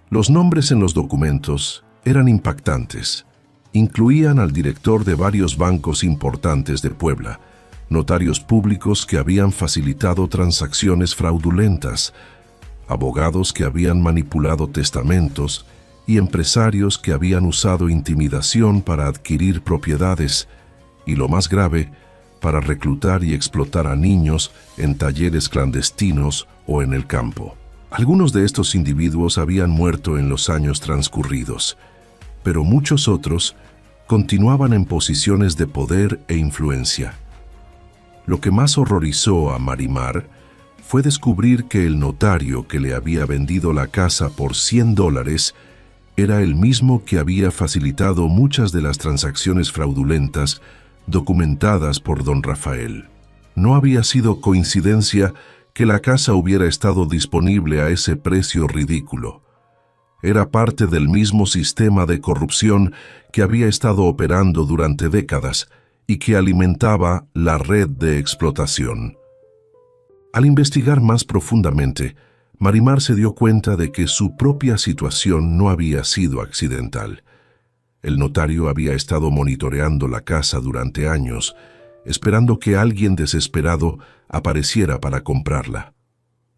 Los nombres en los documentos eran impactantes. Incluían al director de varios bancos importantes de Puebla, notarios públicos que habían facilitado transacciones fraudulentas, abogados que habían manipulado testamentos y empresarios que habían usado intimidación para adquirir propiedades y, lo más grave, para reclutar y explotar a niños en talleres clandestinos o en el campo. Algunos de estos individuos habían muerto en los años transcurridos, pero muchos otros continuaban en posiciones de poder e influencia. Lo que más horrorizó a Marimar fue descubrir que el notario que le había vendido la casa por $100 era el mismo que había facilitado muchas de las transacciones fraudulentas documentadas por don Rafael. No había sido coincidencia que la casa hubiera estado disponible a ese precio ridículo. Era parte del mismo sistema de corrupción que había estado operando durante décadas y que alimentaba la red de explotación. Al investigar más profundamente, Marimar se dio cuenta de que su propia situación no había sido accidental. El notario había estado monitoreando la casa durante años, esperando que alguien desesperado apareciera para comprarla.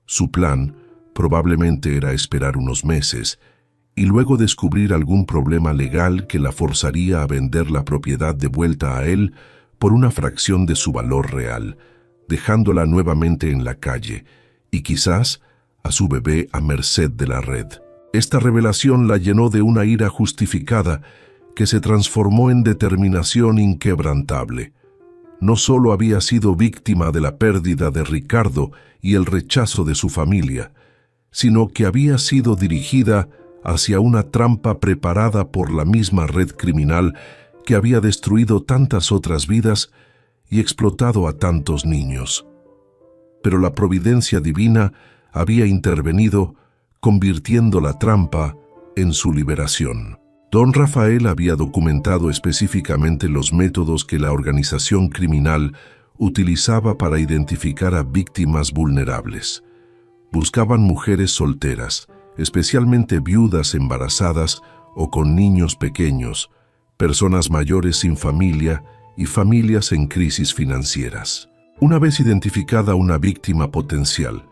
Su plan probablemente era esperar unos meses y luego descubrir algún problema legal que la forzaría a vender la propiedad de vuelta a él por una fracción de su valor real, dejándola nuevamente en la calle y quizás a su bebé a merced de la red. Esta revelación la llenó de una ira justificada que se transformó en determinación inquebrantable. No solo había sido víctima de la pérdida de Ricardo y el rechazo de su familia, sino que había sido dirigida hacia una trampa preparada por la misma red criminal que había destruido tantas otras vidas y explotado a tantos niños. Pero la providencia divina había intervenido, convirtiendo la trampa en su liberación. Don Rafael había documentado específicamente los métodos que la organización criminal utilizaba para identificar a víctimas vulnerables. Buscaban mujeres solteras, especialmente viudas embarazadas o con niños pequeños, personas mayores sin familia y familias en crisis financieras. Una vez identificada una víctima potencial,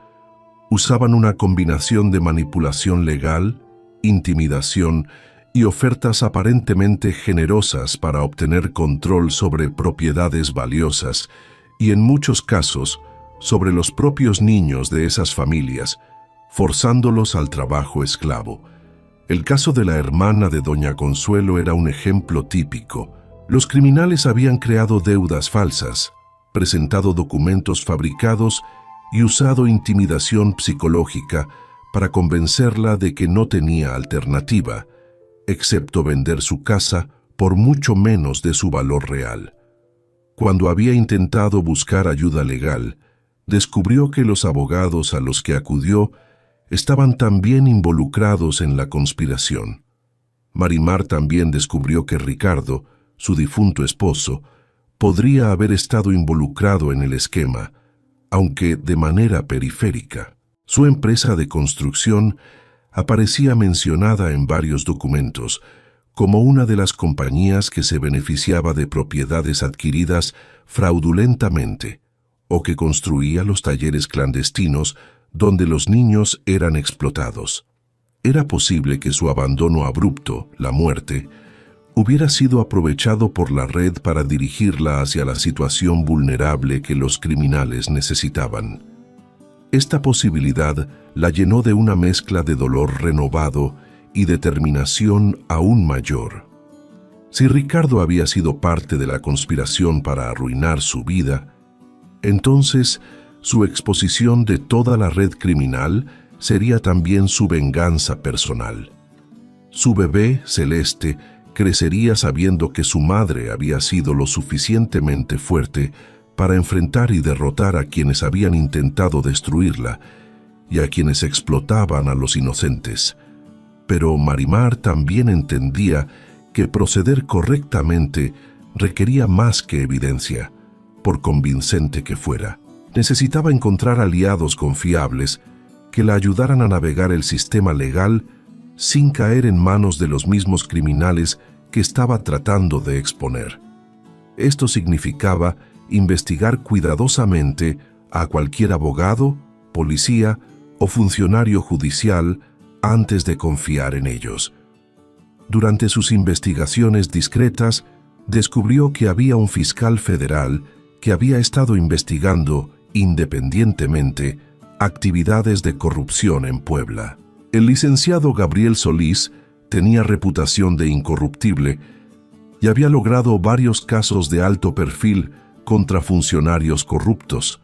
usaban una combinación de manipulación legal, intimidación y ofertas aparentemente generosas para obtener control sobre propiedades valiosas y, en muchos casos, sobre los propios niños de esas familias, forzándolos al trabajo esclavo. El caso de la hermana de doña Consuelo era un ejemplo típico. Los criminales habían creado deudas falsas, presentado documentos fabricados y usado intimidación psicológica para convencerla de que no tenía alternativa, excepto vender su casa por mucho menos de su valor real. Cuando había intentado buscar ayuda legal, descubrió que los abogados a los que acudió estaban también involucrados en la conspiración. Marimar también descubrió que Ricardo, su difunto esposo, podría haber estado involucrado en el esquema, aunque de manera periférica. Su empresa de construcción aparecía mencionada en varios documentos como una de las compañías que se beneficiaba de propiedades adquiridas fraudulentamente o que construía los talleres clandestinos donde los niños eran explotados. Era posible que su abandono abrupto, la muerte, hubiera sido aprovechado por la red para dirigirla hacia la situación vulnerable que los criminales necesitaban. Esta posibilidad la llenó de una mezcla de dolor renovado y determinación aún mayor. Si Ricardo había sido parte de la conspiración para arruinar su vida, entonces su exposición de toda la red criminal sería también su venganza personal. Su bebé, Celeste, crecería sabiendo que su madre había sido lo suficientemente fuerte para enfrentar y derrotar a quienes habían intentado destruirla y a quienes explotaban a los inocentes. Pero Marimar también entendía que proceder correctamente requería más que evidencia, por convincente que fuera. Necesitaba encontrar aliados confiables que la ayudaran a navegar el sistema legal sin caer en manos de los mismos criminales que estaba tratando de exponer. Esto significaba investigar cuidadosamente a cualquier abogado, policía o funcionario judicial antes de confiar en ellos. Durante sus investigaciones discretas, descubrió que había un fiscal federal que había estado investigando independientemente actividades de corrupción en Puebla. El licenciado Gabriel Solís tenía reputación de incorruptible y había logrado varios casos de alto perfil contra funcionarios corruptos.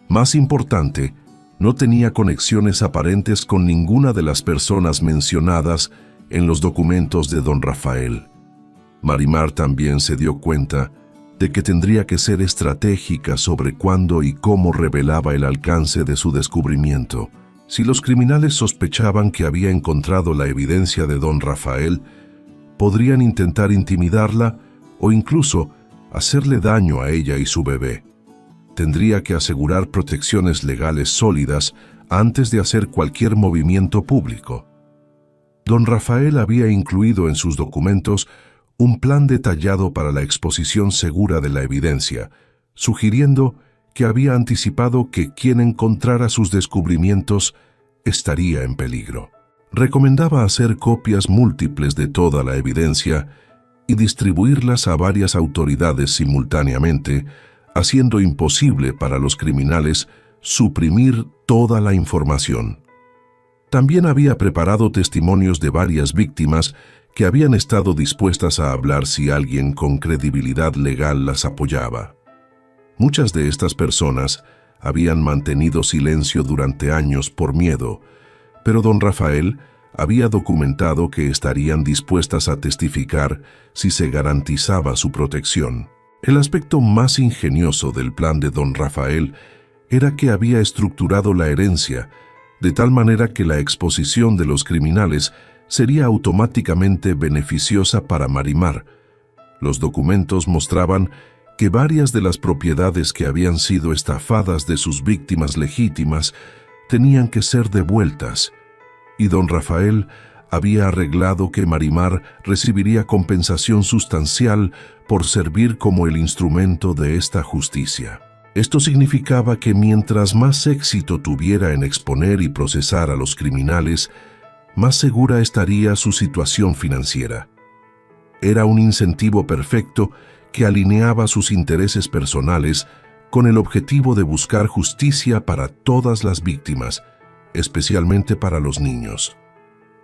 Más importante, no tenía conexiones aparentes con ninguna de las personas mencionadas en los documentos de don Rafael. Marimar también se dio cuenta de que tendría que ser estratégica sobre cuándo y cómo revelaba el alcance de su descubrimiento. Si los criminales sospechaban que había encontrado la evidencia de don Rafael, podrían intentar intimidarla o incluso hacerle daño a ella y su bebé. Tendría que asegurar protecciones legales sólidas antes de hacer cualquier movimiento público. Don Rafael había incluido en sus documentos un plan detallado para la exposición segura de la evidencia, sugiriendo que había anticipado que quien encontrara sus descubrimientos estaría en peligro. Recomendaba hacer copias múltiples de toda la evidencia y distribuirlas a varias autoridades simultáneamente, haciendo imposible para los criminales suprimir toda la información. También había preparado testimonios de varias víctimas que habían estado dispuestas a hablar si alguien con credibilidad legal las apoyaba. Muchas de estas personas habían mantenido silencio durante años por miedo, pero don Rafael había documentado que estarían dispuestas a testificar si se garantizaba su protección. El aspecto más ingenioso del plan de don Rafael era que había estructurado la herencia de tal manera que la exposición de los criminales sería automáticamente beneficiosa para Marimar. Los documentos mostraban que varias de las propiedades que habían sido estafadas de sus víctimas legítimas tenían que ser devueltas, y don Rafael había arreglado que Marimar recibiría compensación sustancial por servir como el instrumento de esta justicia. Esto significaba que mientras más éxito tuviera en exponer y procesar a los criminales, más segura estaría su situación financiera. Era un incentivo perfecto que alineaba sus intereses personales con el objetivo de buscar justicia para todas las víctimas, especialmente para los niños.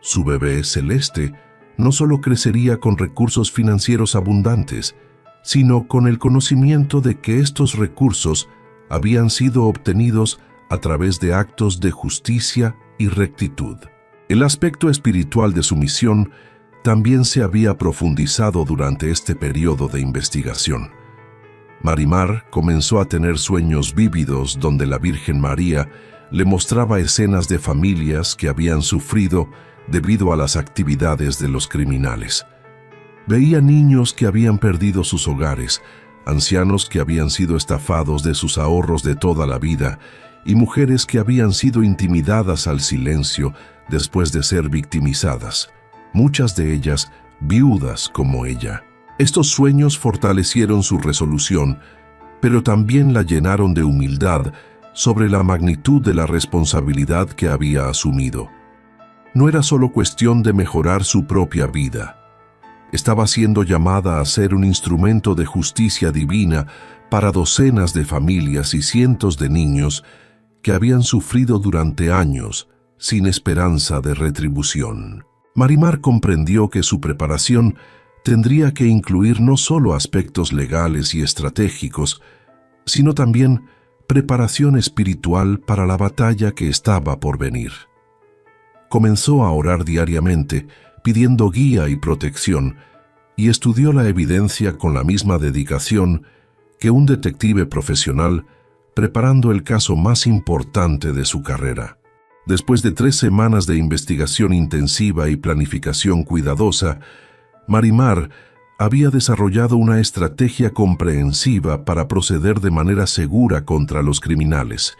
Su bebé Celeste no solo crecería con recursos financieros abundantes, sino con el conocimiento de que estos recursos habían sido obtenidos a través de actos de justicia y rectitud. El aspecto espiritual de su misión también se había profundizado durante este periodo de investigación. Marimar comenzó a tener sueños vívidos donde la Virgen María le mostraba escenas de familias que habían sufrido debido a las actividades de los criminales. Veía niños que habían perdido sus hogares, ancianos que habían sido estafados de sus ahorros de toda la vida y mujeres que habían sido intimidadas al silencio después de ser victimizadas, muchas de ellas viudas como ella. Estos sueños fortalecieron su resolución, pero también la llenaron de humildad sobre la magnitud de la responsabilidad que había asumido. No era solo cuestión de mejorar su propia vida. Estaba siendo llamada a ser un instrumento de justicia divina para docenas de familias y cientos de niños que habían sufrido durante años sin esperanza de retribución. Marimar comprendió que su preparación tendría que incluir no solo aspectos legales y estratégicos, sino también preparación espiritual para la batalla que estaba por venir. Comenzó a orar diariamente, pidiendo guía y protección, y estudió la evidencia con la misma dedicación que un detective profesional preparando el caso más importante de su carrera. Después de 3 semanas de investigación intensiva y planificación cuidadosa, Marimar había desarrollado una estrategia comprensiva para proceder de manera segura contra los criminales.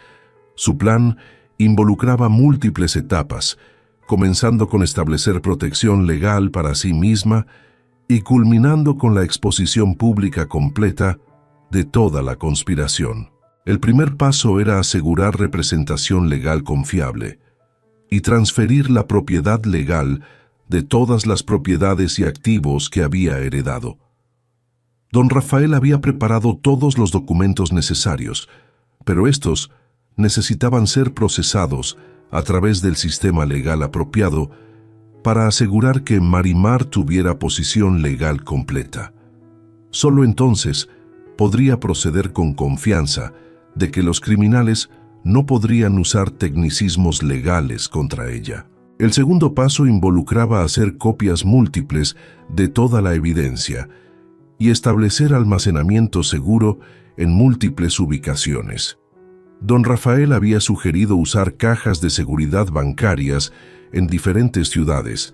Su plan involucraba múltiples etapas, comenzando con establecer protección legal para sí misma y culminando con la exposición pública completa de toda la conspiración. El primer paso era asegurar representación legal confiable y transferir la propiedad legal de todas las propiedades y activos que había heredado. Don Rafael había preparado todos los documentos necesarios, pero estos necesitaban ser procesados a través del sistema legal apropiado para asegurar que Marimar tuviera posición legal completa. Solo entonces podría proceder con confianza de que los criminales no podrían usar tecnicismos legales contra ella. El segundo paso involucraba hacer copias múltiples de toda la evidencia y establecer almacenamiento seguro en múltiples ubicaciones. Don Rafael había sugerido usar cajas de seguridad bancarias en diferentes ciudades,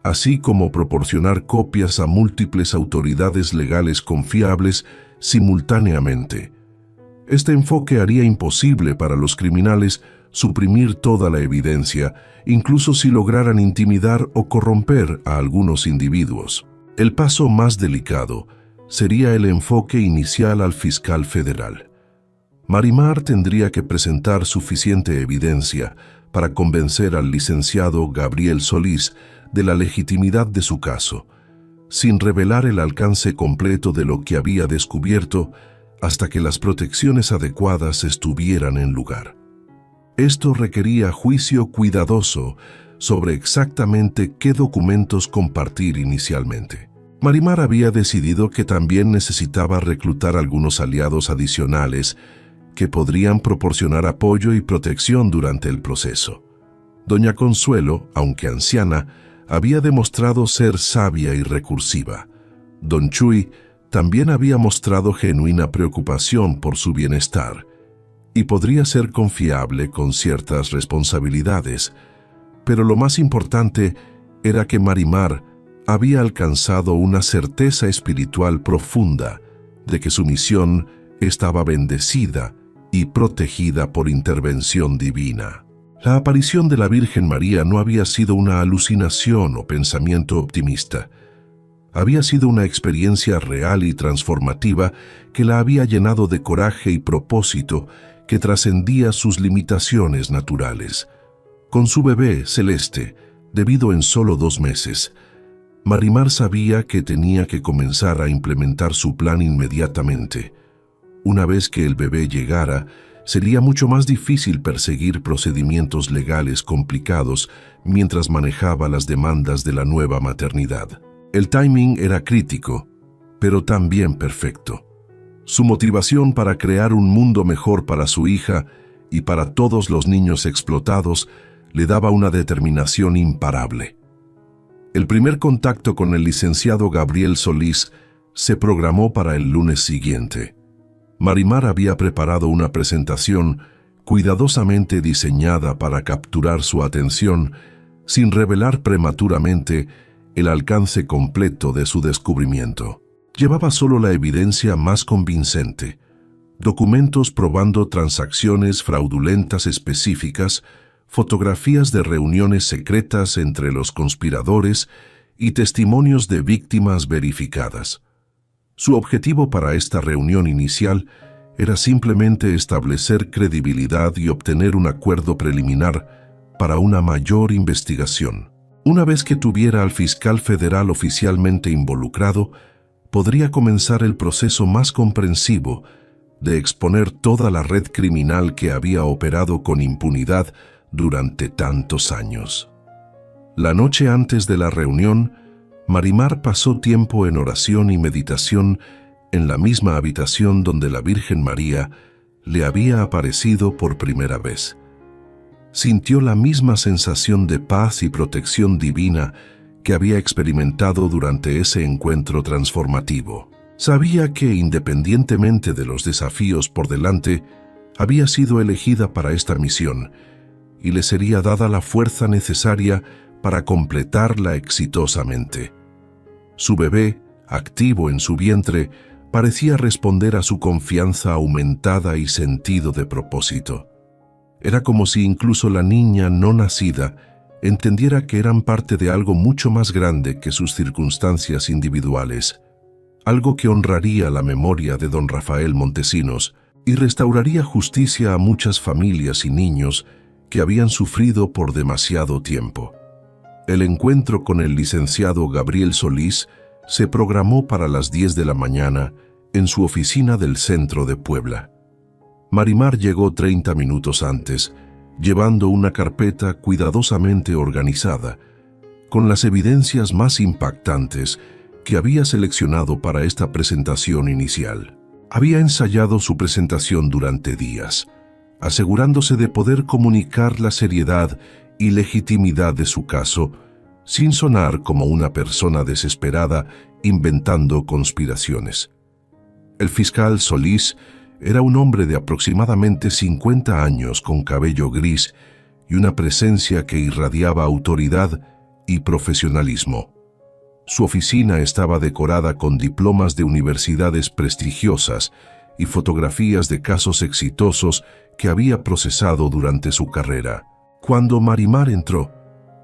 así como proporcionar copias a múltiples autoridades legales confiables simultáneamente. Este enfoque haría imposible para los criminales suprimir toda la evidencia, incluso si lograran intimidar o corromper a algunos individuos. El paso más delicado sería el enfoque inicial al fiscal federal. Marimar tendría que presentar suficiente evidencia para convencer al licenciado Gabriel Solís de la legitimidad de su caso, sin revelar el alcance completo de lo que había descubierto hasta que las protecciones adecuadas estuvieran en lugar. Esto requería juicio cuidadoso sobre exactamente qué documentos compartir inicialmente. Marimar había decidido que también necesitaba reclutar algunos aliados adicionales que podrían proporcionar apoyo y protección durante el proceso. Doña Consuelo, aunque anciana, había demostrado ser sabia y recursiva. Don Chuy también había mostrado genuina preocupación por su bienestar y podría ser confiable con ciertas responsabilidades, pero lo más importante era que Marimar había alcanzado una certeza espiritual profunda de que su misión estaba bendecida y protegida por intervención divina. La aparición de la Virgen María no había sido una alucinación o pensamiento optimista. Había sido una experiencia real y transformativa que la había llenado de coraje y propósito que trascendía sus limitaciones naturales. Con su bebé, Celeste, debido en solo 2 meses, Marimar sabía que tenía que comenzar a implementar su plan inmediatamente. Una vez que el bebé llegara, sería mucho más difícil perseguir procedimientos legales complicados mientras manejaba las demandas de la nueva maternidad. El timing era crítico, pero también perfecto. Su motivación para crear un mundo mejor para su hija y para todos los niños explotados le daba una determinación imparable. El primer contacto con el licenciado Gabriel Solís se programó para el lunes siguiente. Marimar había preparado una presentación cuidadosamente diseñada para capturar su atención sin revelar prematuramente el alcance completo de su descubrimiento. Llevaba solo la evidencia más convincente, documentos probando transacciones fraudulentas específicas, fotografías de reuniones secretas entre los conspiradores y testimonios de víctimas verificadas. Su objetivo para esta reunión inicial era simplemente establecer credibilidad y obtener un acuerdo preliminar para una mayor investigación. Una vez que tuviera al fiscal federal oficialmente involucrado, podría comenzar el proceso más comprensivo de exponer toda la red criminal que había operado con impunidad durante tantos años. La noche antes de la reunión, Marimar pasó tiempo en oración y meditación en la misma habitación donde la Virgen María le había aparecido por primera vez. Sintió la misma sensación de paz y protección divina que había experimentado durante ese encuentro transformativo. Sabía que, independientemente de los desafíos por delante, había sido elegida para esta misión y le sería dada la fuerza necesaria para completarla exitosamente. Su bebé, activo en su vientre, parecía responder a su confianza aumentada y sentido de propósito. Era como si incluso la niña no nacida entendiera que eran parte de algo mucho más grande que sus circunstancias individuales, algo que honraría la memoria de don Rafael Montesinos y restauraría justicia a muchas familias y niños que habían sufrido por demasiado tiempo. El encuentro con el licenciado Gabriel Solís se programó para las 10 de la mañana en su oficina del centro de Puebla. Marimar llegó 30 minutos antes, llevando una carpeta cuidadosamente organizada, con las evidencias más impactantes que había seleccionado para esta presentación inicial. Había ensayado su presentación durante días, asegurándose de poder comunicar la seriedad y legitimidad de su caso, sin sonar como una persona desesperada inventando conspiraciones. El fiscal Solís era un hombre de aproximadamente 50 años con cabello gris y una presencia que irradiaba autoridad y profesionalismo. Su oficina estaba decorada con diplomas de universidades prestigiosas y fotografías de casos exitosos que había procesado durante su carrera. Cuando Marimar entró,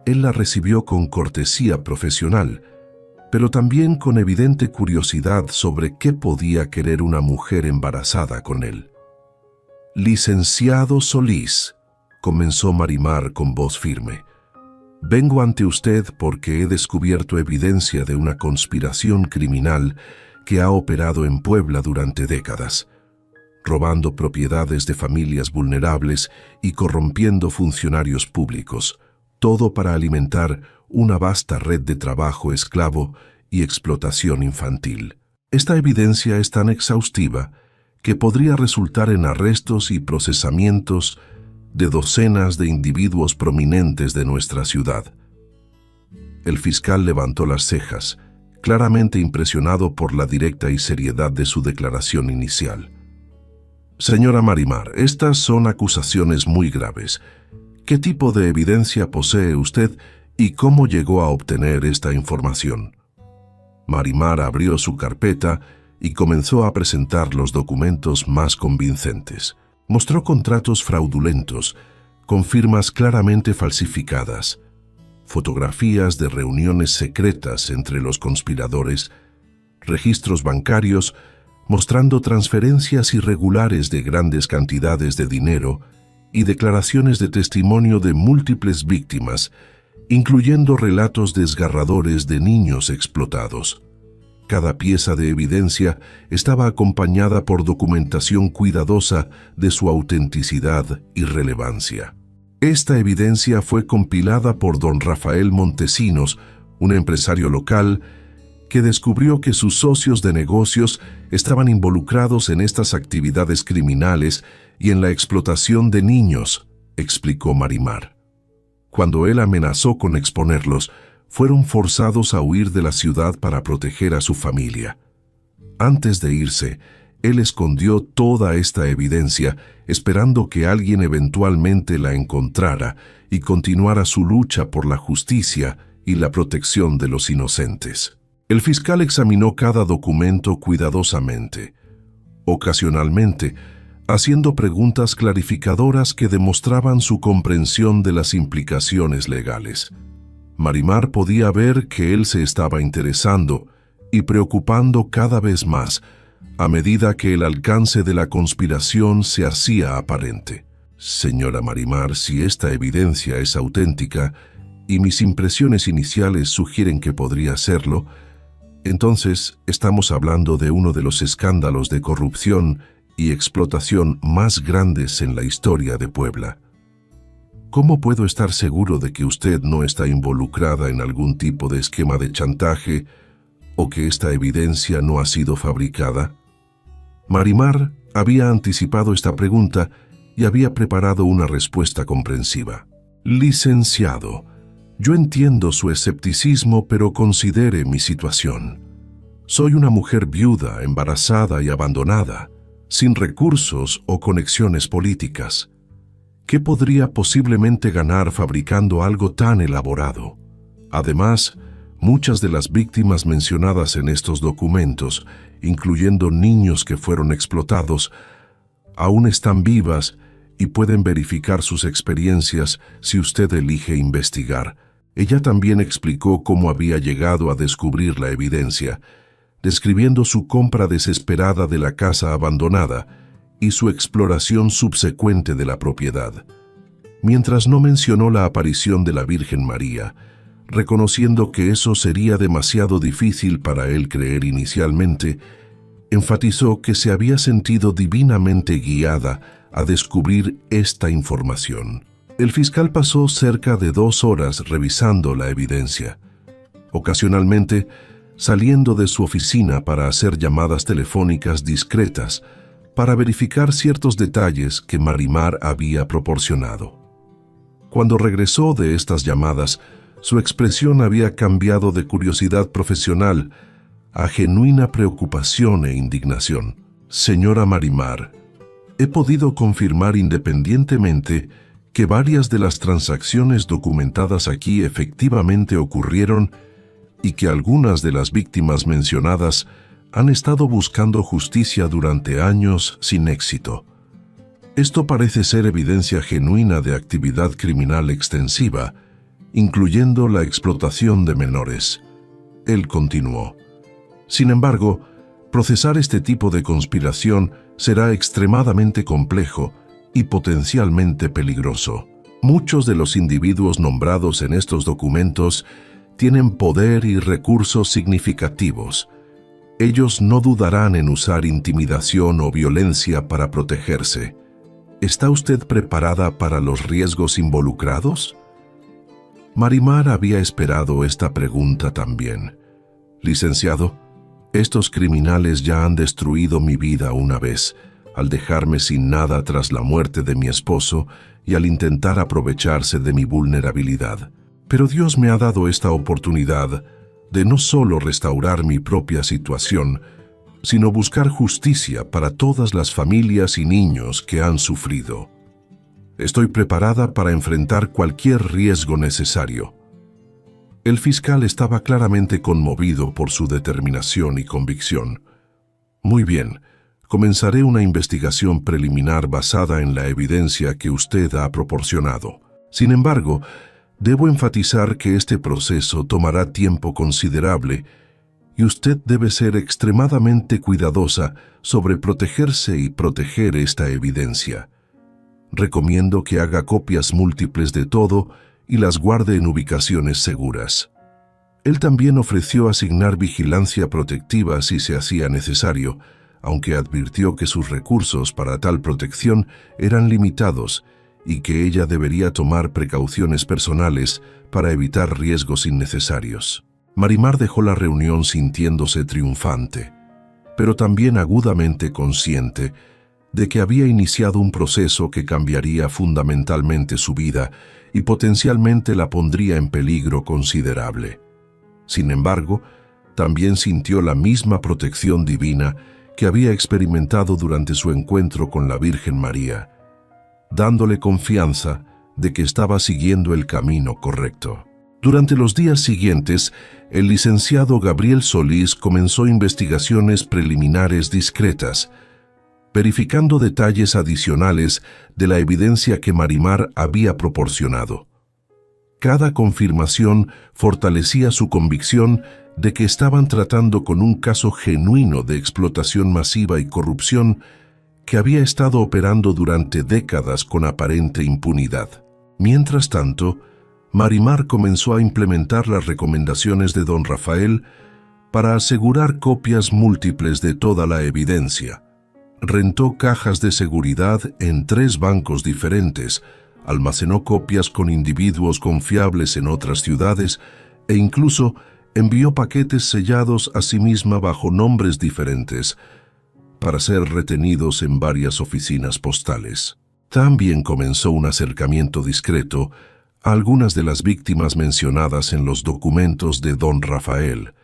él la recibió con cortesía profesional, pero también con evidente curiosidad sobre qué podía querer una mujer embarazada con él. «Licenciado Solís», comenzó Marimar con voz firme, «vengo ante usted porque he descubierto evidencia de una conspiración criminal que ha operado en Puebla durante décadas, robando propiedades de familias vulnerables y corrompiendo funcionarios públicos, todo para alimentar una vasta red de trabajo esclavo y explotación infantil. Esta evidencia es tan exhaustiva que podría resultar en arrestos y procesamientos de docenas de individuos prominentes de nuestra ciudad». El fiscal levantó las cejas, claramente impresionado por la directa y seriedad de su declaración inicial. «Señora Marimar, estas son acusaciones muy graves. ¿Qué tipo de evidencia posee usted y cómo llegó a obtener esta información?» Marimar abrió su carpeta y comenzó a presentar los documentos más convincentes. Mostró contratos fraudulentos, con firmas claramente falsificadas, fotografías de reuniones secretas entre los conspiradores, registros bancarios mostrando transferencias irregulares de grandes cantidades de dinero y declaraciones de testimonio de múltiples víctimas, incluyendo relatos desgarradores de niños explotados. Cada pieza de evidencia estaba acompañada por documentación cuidadosa de su autenticidad y relevancia. Esta evidencia fue compilada por don Rafael Montesinos, un empresario local que descubrió que sus socios de negocios estaban involucrados en estas actividades criminales y en la explotación de niños, explicó Marimar. Cuando él amenazó con exponerlos, fueron forzados a huir de la ciudad para proteger a su familia. Antes de irse, él escondió toda esta evidencia, esperando que alguien eventualmente la encontrara y continuara su lucha por la justicia y la protección de los inocentes. El fiscal examinó cada documento cuidadosamente, ocasionalmente haciendo preguntas clarificadoras que demostraban su comprensión de las implicaciones legales. Marimar podía ver que él se estaba interesando y preocupando cada vez más a medida que el alcance de la conspiración se hacía aparente. Señora Marimar, si esta evidencia es auténtica y mis impresiones iniciales sugieren que podría serlo, entonces estamos hablando de uno de los escándalos de corrupción y explotación más grandes en la historia de Puebla. ¿Cómo puedo estar seguro de que usted no está involucrada en algún tipo de esquema de chantaje o que esta evidencia no ha sido fabricada? Marimar había anticipado esta pregunta y había preparado una respuesta comprensiva. Licenciado, yo entiendo su escepticismo, pero considere mi situación. Soy una mujer viuda, embarazada y abandonada, sin recursos o conexiones políticas. ¿Qué podría posiblemente ganar fabricando algo tan elaborado? Además, muchas de las víctimas mencionadas en estos documentos, incluyendo niños que fueron explotados, aún están vivas y pueden verificar sus experiencias si usted elige investigar. Ella también explicó cómo había llegado a descubrir la evidencia, describiendo su compra desesperada de la casa abandonada y su exploración subsecuente de la propiedad. Mientras no mencionó la aparición de la Virgen María, reconociendo que eso sería demasiado difícil para él creer inicialmente, enfatizó que se había sentido divinamente guiada a descubrir esta información. El fiscal pasó cerca de 2 horas revisando la evidencia, ocasionalmente saliendo de su oficina para hacer llamadas telefónicas discretas para verificar ciertos detalles que Marimar había proporcionado. Cuando regresó de estas llamadas, su expresión había cambiado de curiosidad profesional a genuina preocupación e indignación. Señora Marimar, he podido confirmar independientemente que varias de las transacciones documentadas aquí efectivamente ocurrieron y que algunas de las víctimas mencionadas han estado buscando justicia durante años sin éxito. Esto parece ser evidencia genuina de actividad criminal extensiva, incluyendo la explotación de menores. Él continuó. Sin embargo, procesar este tipo de conspiración será extremadamente complejo y potencialmente peligroso. Muchos de los individuos nombrados en estos documentos tienen poder y recursos significativos. Ellos no dudarán en usar intimidación o violencia para protegerse. ¿Está usted preparada para los riesgos involucrados? Marimar había esperado esta pregunta también. Licenciado, estos criminales ya han destruido mi vida una vez, al dejarme sin nada tras la muerte de mi esposo y al intentar aprovecharse de mi vulnerabilidad. Pero Dios me ha dado esta oportunidad de no solo restaurar mi propia situación, sino buscar justicia para todas las familias y niños que han sufrido. Estoy preparada para enfrentar cualquier riesgo necesario. El fiscal estaba claramente conmovido por su determinación y convicción. Muy bien, comenzaré una investigación preliminar basada en la evidencia que usted ha proporcionado. Sin embargo, debo enfatizar que este proceso tomará tiempo considerable y usted debe ser extremadamente cuidadosa sobre protegerse y proteger esta evidencia. Recomiendo que haga copias múltiples de todo y las guarde en ubicaciones seguras. Él también ofreció asignar vigilancia protectiva si se hacía necesario, aunque advirtió que sus recursos para tal protección eran limitados y que ella debería tomar precauciones personales para evitar riesgos innecesarios. Marimar dejó la reunión sintiéndose triunfante, pero también agudamente consciente de que había iniciado un proceso que cambiaría fundamentalmente su vida y potencialmente la pondría en peligro considerable. Sin embargo, también sintió la misma protección divina que había experimentado durante su encuentro con la Virgen María, dándole confianza de que estaba siguiendo el camino correcto. Durante los días siguientes, el licenciado Gabriel Solís comenzó investigaciones preliminares discretas, verificando detalles adicionales de la evidencia que Marimar había proporcionado. Cada confirmación fortalecía su convicción de que estaban tratando con un caso genuino de explotación masiva y corrupción que había estado operando durante décadas con aparente impunidad. Mientras tanto, Marimar comenzó a implementar las recomendaciones de don Rafael para asegurar copias múltiples de toda la evidencia. Rentó cajas de seguridad en 3 bancos diferentes, almacenó copias con individuos confiables en otras ciudades e incluso envió paquetes sellados a sí misma bajo nombres diferentes para ser retenidos en varias oficinas postales. También comenzó un acercamiento discreto a algunas de las víctimas mencionadas en los documentos de don Rafael,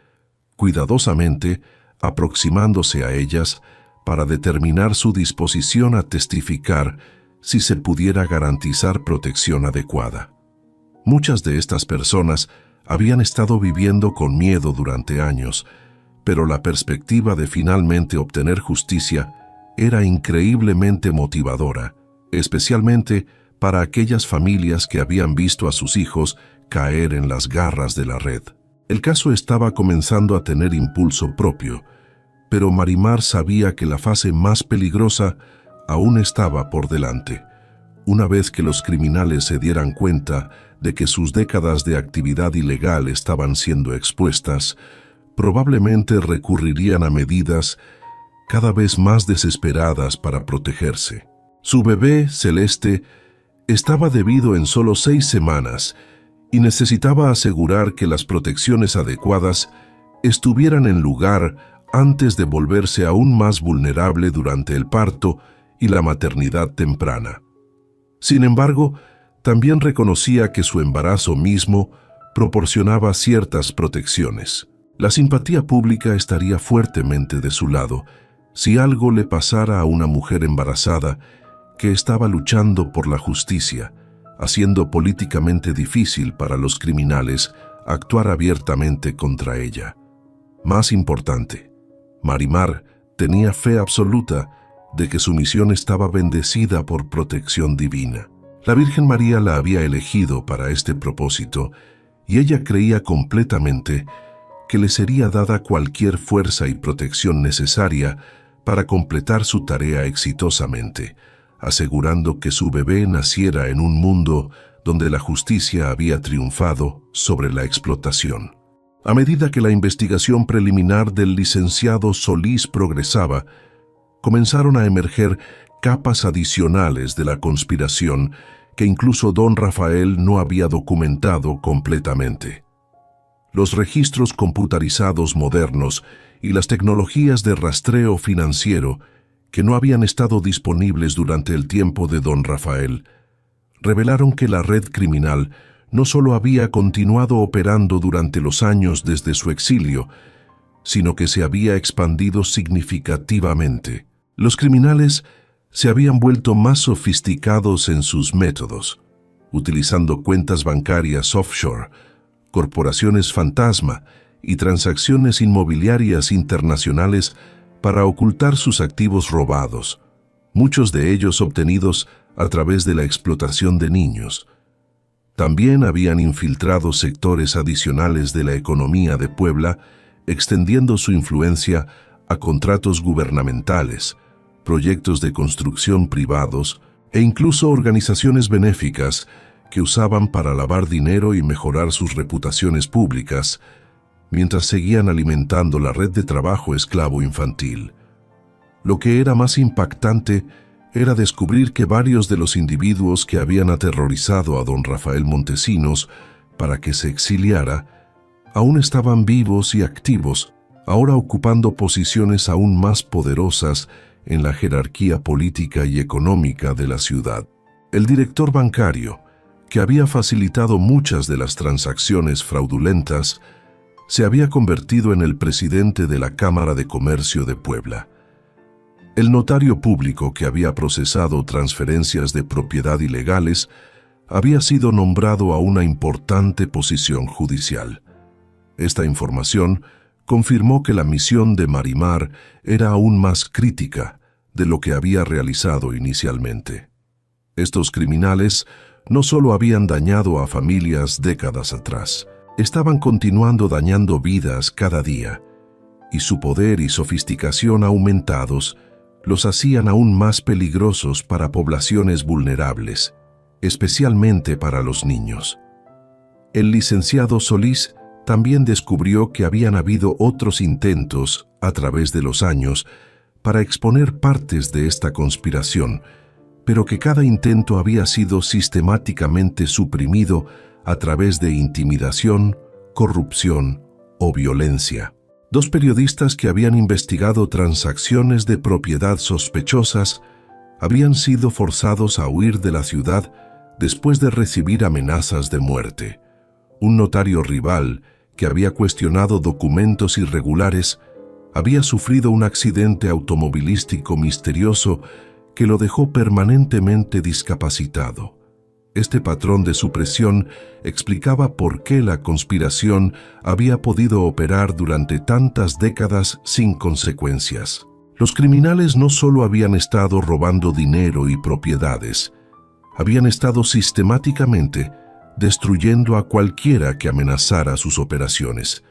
cuidadosamente aproximándose a ellas para determinar su disposición a testificar si se pudiera garantizar protección adecuada. Muchas de estas personas habían estado viviendo con miedo durante años, pero la perspectiva de finalmente obtener justicia era increíblemente motivadora, especialmente para aquellas familias que habían visto a sus hijos caer en las garras de la red. El caso estaba comenzando a tener impulso propio, pero Marimar sabía que la fase más peligrosa aún estaba por delante. Una vez que los criminales se dieran cuenta de que sus décadas de actividad ilegal estaban siendo expuestas, probablemente recurrirían a medidas cada vez más desesperadas para protegerse. Su bebé, Celeste, estaba debido en solo 6 semanas y necesitaba asegurar que las protecciones adecuadas estuvieran en lugar antes de volverse aún más vulnerable durante el parto y la maternidad temprana. Sin embargo, también reconocía que su embarazo mismo proporcionaba ciertas protecciones. La simpatía pública estaría fuertemente de su lado si algo le pasara a una mujer embarazada que estaba luchando por la justicia, haciendo políticamente difícil para los criminales actuar abiertamente contra ella. Más importante, Marimar tenía fe absoluta de que su misión estaba bendecida por protección divina. La Virgen María la había elegido para este propósito y ella creía completamente que le sería dada cualquier fuerza y protección necesaria para completar su tarea exitosamente, asegurando que su bebé naciera en un mundo donde la justicia había triunfado sobre la explotación. A medida que la investigación preliminar del licenciado Solís progresaba, comenzaron a emerger capas adicionales de la conspiración que incluso don Rafael no había documentado completamente. Los registros computarizados modernos y las tecnologías de rastreo financiero que no habían estado disponibles durante el tiempo de don Rafael, revelaron que la red criminal no solo había continuado operando durante los años desde su exilio, sino que se había expandido significativamente. Los criminales se habían vuelto más sofisticados en sus métodos, utilizando cuentas bancarias offshore, corporaciones fantasma y transacciones inmobiliarias internacionales para ocultar sus activos robados, muchos de ellos obtenidos a través de la explotación de niños. También habían infiltrado sectores adicionales de la economía de Puebla, extendiendo su influencia a contratos gubernamentales, proyectos de construcción privados e incluso organizaciones benéficas que usaban para lavar dinero y mejorar sus reputaciones públicas, mientras seguían alimentando la red de trabajo esclavo infantil. Lo que era más impactante era descubrir que varios de los individuos que habían aterrorizado a don Rafael Montesinos para que se exiliara, aún estaban vivos y activos, ahora ocupando posiciones aún más poderosas en la jerarquía política y económica de la ciudad. El director bancario, que había facilitado muchas de las transacciones fraudulentas, se había convertido en el presidente de la Cámara de Comercio de Puebla. El notario público que había procesado transferencias de propiedad ilegales había sido nombrado a una importante posición judicial. Esta información confirmó que la misión de Marimar era aún más crítica de lo que había realizado inicialmente. Estos criminales no solo habían dañado a familias décadas atrás, estaban continuando dañando vidas cada día, y su poder y sofisticación aumentados los hacían aún más peligrosos para poblaciones vulnerables, especialmente para los niños. El licenciado Solís también descubrió que habían habido otros intentos, a través de los años, para exponer partes de esta conspiración, pero que cada intento había sido sistemáticamente suprimido a través de intimidación, corrupción o violencia. Dos periodistas que habían investigado transacciones de propiedad sospechosas habían sido forzados a huir de la ciudad después de recibir amenazas de muerte. Un notario rival, que había cuestionado documentos irregulares, había sufrido un accidente automovilístico misterioso que lo dejó permanentemente discapacitado. Este patrón de supresión explicaba por qué la conspiración había podido operar durante tantas décadas sin consecuencias. Los criminales no solo habían estado robando dinero y propiedades, habían estado sistemáticamente destruyendo a cualquiera que amenazara sus operaciones,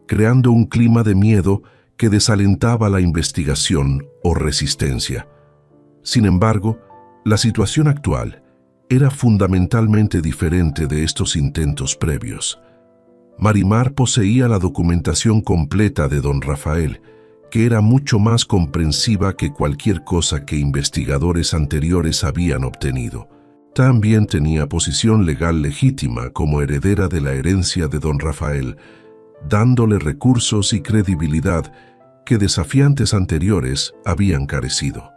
creando un clima de miedo que desalentaba la investigación o resistencia. Sin embargo, la situación actual era fundamentalmente diferente de estos intentos previos. Marimar poseía la documentación completa de don Rafael, que era mucho más comprensiva que cualquier cosa que investigadores anteriores habían obtenido. También tenía posición legal legítima como heredera de la herencia de don Rafael, dándole recursos y credibilidad que desafiantes anteriores habían carecido.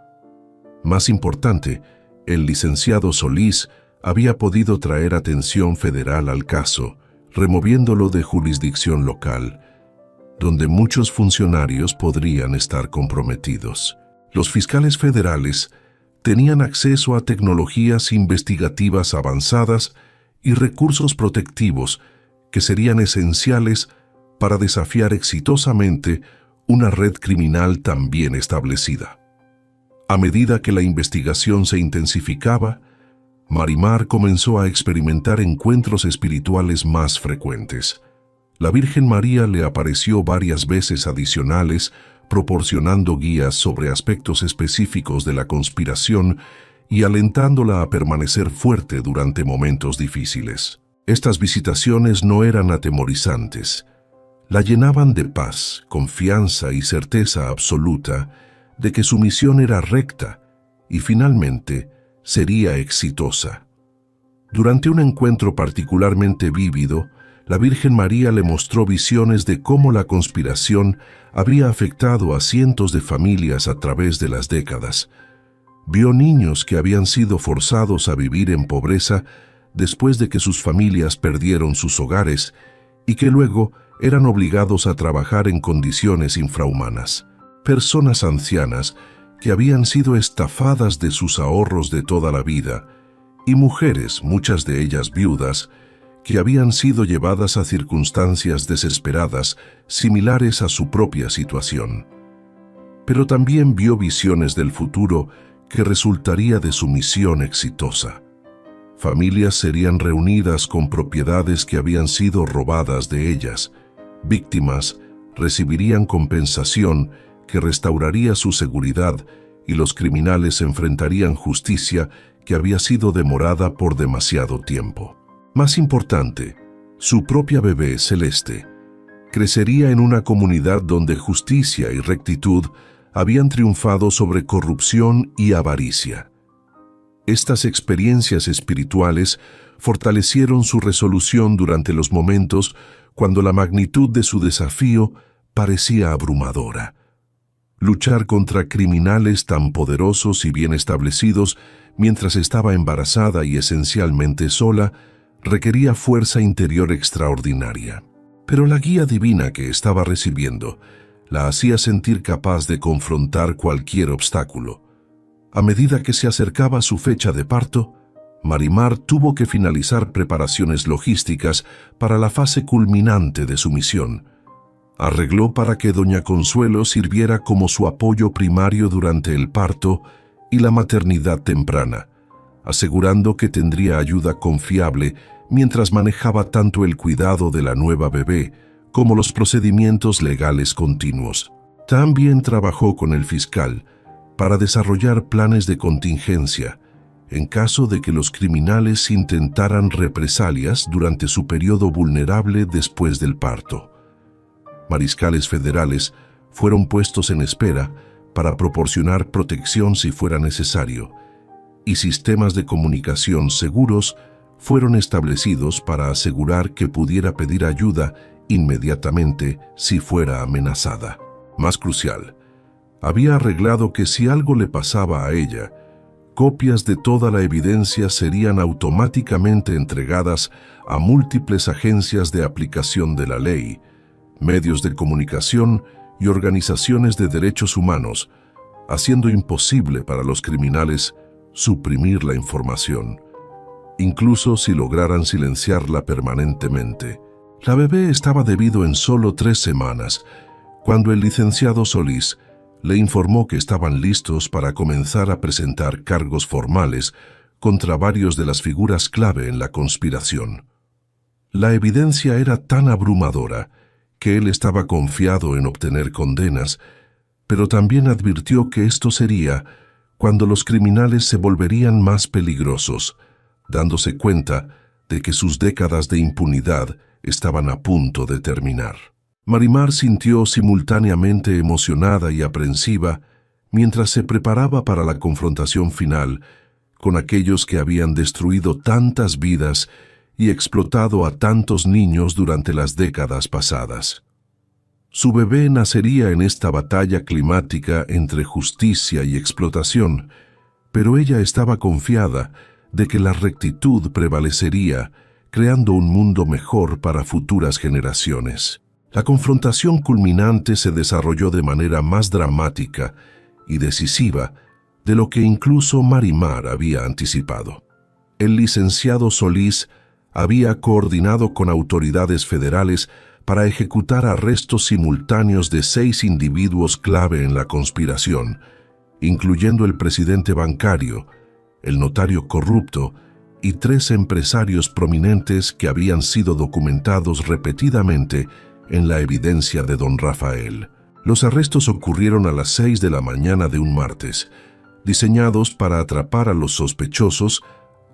Más importante, el licenciado Solís había podido traer atención federal al caso, removiéndolo de jurisdicción local, donde muchos funcionarios podrían estar comprometidos. Los fiscales federales tenían acceso a tecnologías investigativas avanzadas y recursos protectivos que serían esenciales para desafiar exitosamente una red criminal tan bien establecida. A medida que la investigación se intensificaba, Marimar comenzó a experimentar encuentros espirituales más frecuentes. La Virgen María le apareció varias veces adicionales, proporcionando guías sobre aspectos específicos de la conspiración y alentándola a permanecer fuerte durante momentos difíciles. Estas visitaciones no eran atemorizantes. La llenaban de paz, confianza y certeza absoluta de que su misión era recta y finalmente sería exitosa. Durante un encuentro particularmente vívido, la Virgen María le mostró visiones de cómo la conspiración había afectado a cientos de familias a través de las décadas. Vio niños que habían sido forzados a vivir en pobreza después de que sus familias perdieron sus hogares y que luego eran obligados a trabajar en condiciones infrahumanas. Personas ancianas que habían sido estafadas de sus ahorros de toda la vida y mujeres, muchas de ellas viudas, que habían sido llevadas a circunstancias desesperadas similares a su propia situación. Pero también vio visiones del futuro que resultaría de su misión exitosa. Familias serían reunidas con propiedades que habían sido robadas de ellas. Víctimas recibirían compensación que restauraría su seguridad y los criminales enfrentarían justicia que había sido demorada por demasiado tiempo. Más importante, su propia bebé Celeste crecería en una comunidad donde justicia y rectitud habían triunfado sobre corrupción y avaricia. Estas experiencias espirituales fortalecieron su resolución durante los momentos cuando la magnitud de su desafío parecía abrumadora. Luchar contra criminales tan poderosos y bien establecidos mientras estaba embarazada y esencialmente sola requería fuerza interior extraordinaria. Pero la guía divina que estaba recibiendo la hacía sentir capaz de confrontar cualquier obstáculo. A medida que se acercaba su fecha de parto, Marimar tuvo que finalizar preparaciones logísticas para la fase culminante de su misión. Arregló para que doña Consuelo sirviera como su apoyo primario durante el parto y la maternidad temprana, asegurando que tendría ayuda confiable mientras manejaba tanto el cuidado de la nueva bebé como los procedimientos legales continuos. También trabajó con el fiscal para desarrollar planes de contingencia en caso de que los criminales intentaran represalias durante su periodo vulnerable después del parto. Mariscales federales fueron puestos en espera para proporcionar protección si fuera necesario, y sistemas de comunicación seguros fueron establecidos para asegurar que pudiera pedir ayuda inmediatamente si fuera amenazada. Más crucial, había arreglado que si algo le pasaba a ella, copias de toda la evidencia serían automáticamente entregadas a múltiples agencias de aplicación de la ley, medios de comunicación y organizaciones de derechos humanos, haciendo imposible para los criminales suprimir la información, incluso si lograran silenciarla permanentemente. La bebé estaba debido en solo 3 semanas, cuando el licenciado Solís le informó que estaban listos para comenzar a presentar cargos formales contra varios de las figuras clave en la conspiración. La evidencia era tan abrumadora que él estaba confiado en obtener condenas, pero también advirtió que esto sería cuando los criminales se volverían más peligrosos, dándose cuenta de que sus décadas de impunidad estaban a punto de terminar. Marimar sintió simultáneamente emocionada y aprensiva mientras se preparaba para la confrontación final con aquellos que habían destruido tantas vidas y explotado a tantos niños durante las décadas pasadas. Su bebé nacería en esta batalla climática entre justicia y explotación, pero ella estaba confiada de que la rectitud prevalecería, creando un mundo mejor para futuras generaciones. La confrontación culminante se desarrolló de manera más dramática y decisiva de lo que incluso Marimar había anticipado. El licenciado Solís había coordinado con autoridades federales para ejecutar arrestos simultáneos de 6 individuos clave en la conspiración, incluyendo el presidente bancario, el notario corrupto y 3 empresarios prominentes que habían sido documentados repetidamente en la evidencia de don Rafael. Los arrestos ocurrieron a las 6 de la mañana de un martes, diseñados para atrapar a los sospechosos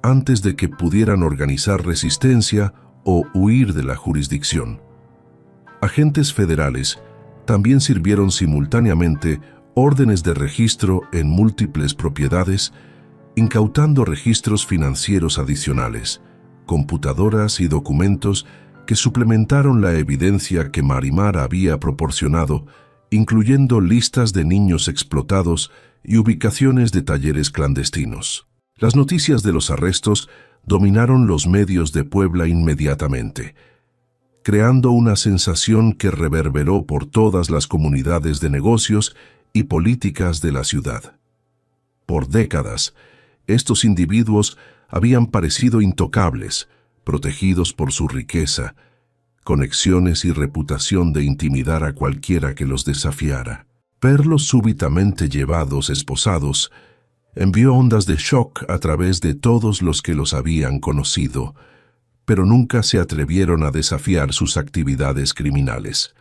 antes de que pudieran organizar resistencia o huir de la jurisdicción. Agentes federales también sirvieron simultáneamente órdenes de registro en múltiples propiedades, incautando registros financieros adicionales, computadoras y documentos que suplementaron la evidencia que Marimar había proporcionado, incluyendo listas de niños explotados y ubicaciones de talleres clandestinos. Las noticias de los arrestos dominaron los medios de Puebla inmediatamente, creando una sensación que reverberó por todas las comunidades de negocios y políticas de la ciudad. Por décadas, estos individuos habían parecido intocables, protegidos por su riqueza, conexiones y reputación de intimidar a cualquiera que los desafiara. Verlos súbitamente llevados esposados envió ondas de shock a través de todos los que los habían conocido, pero nunca se atrevieron a desafiar sus actividades criminales.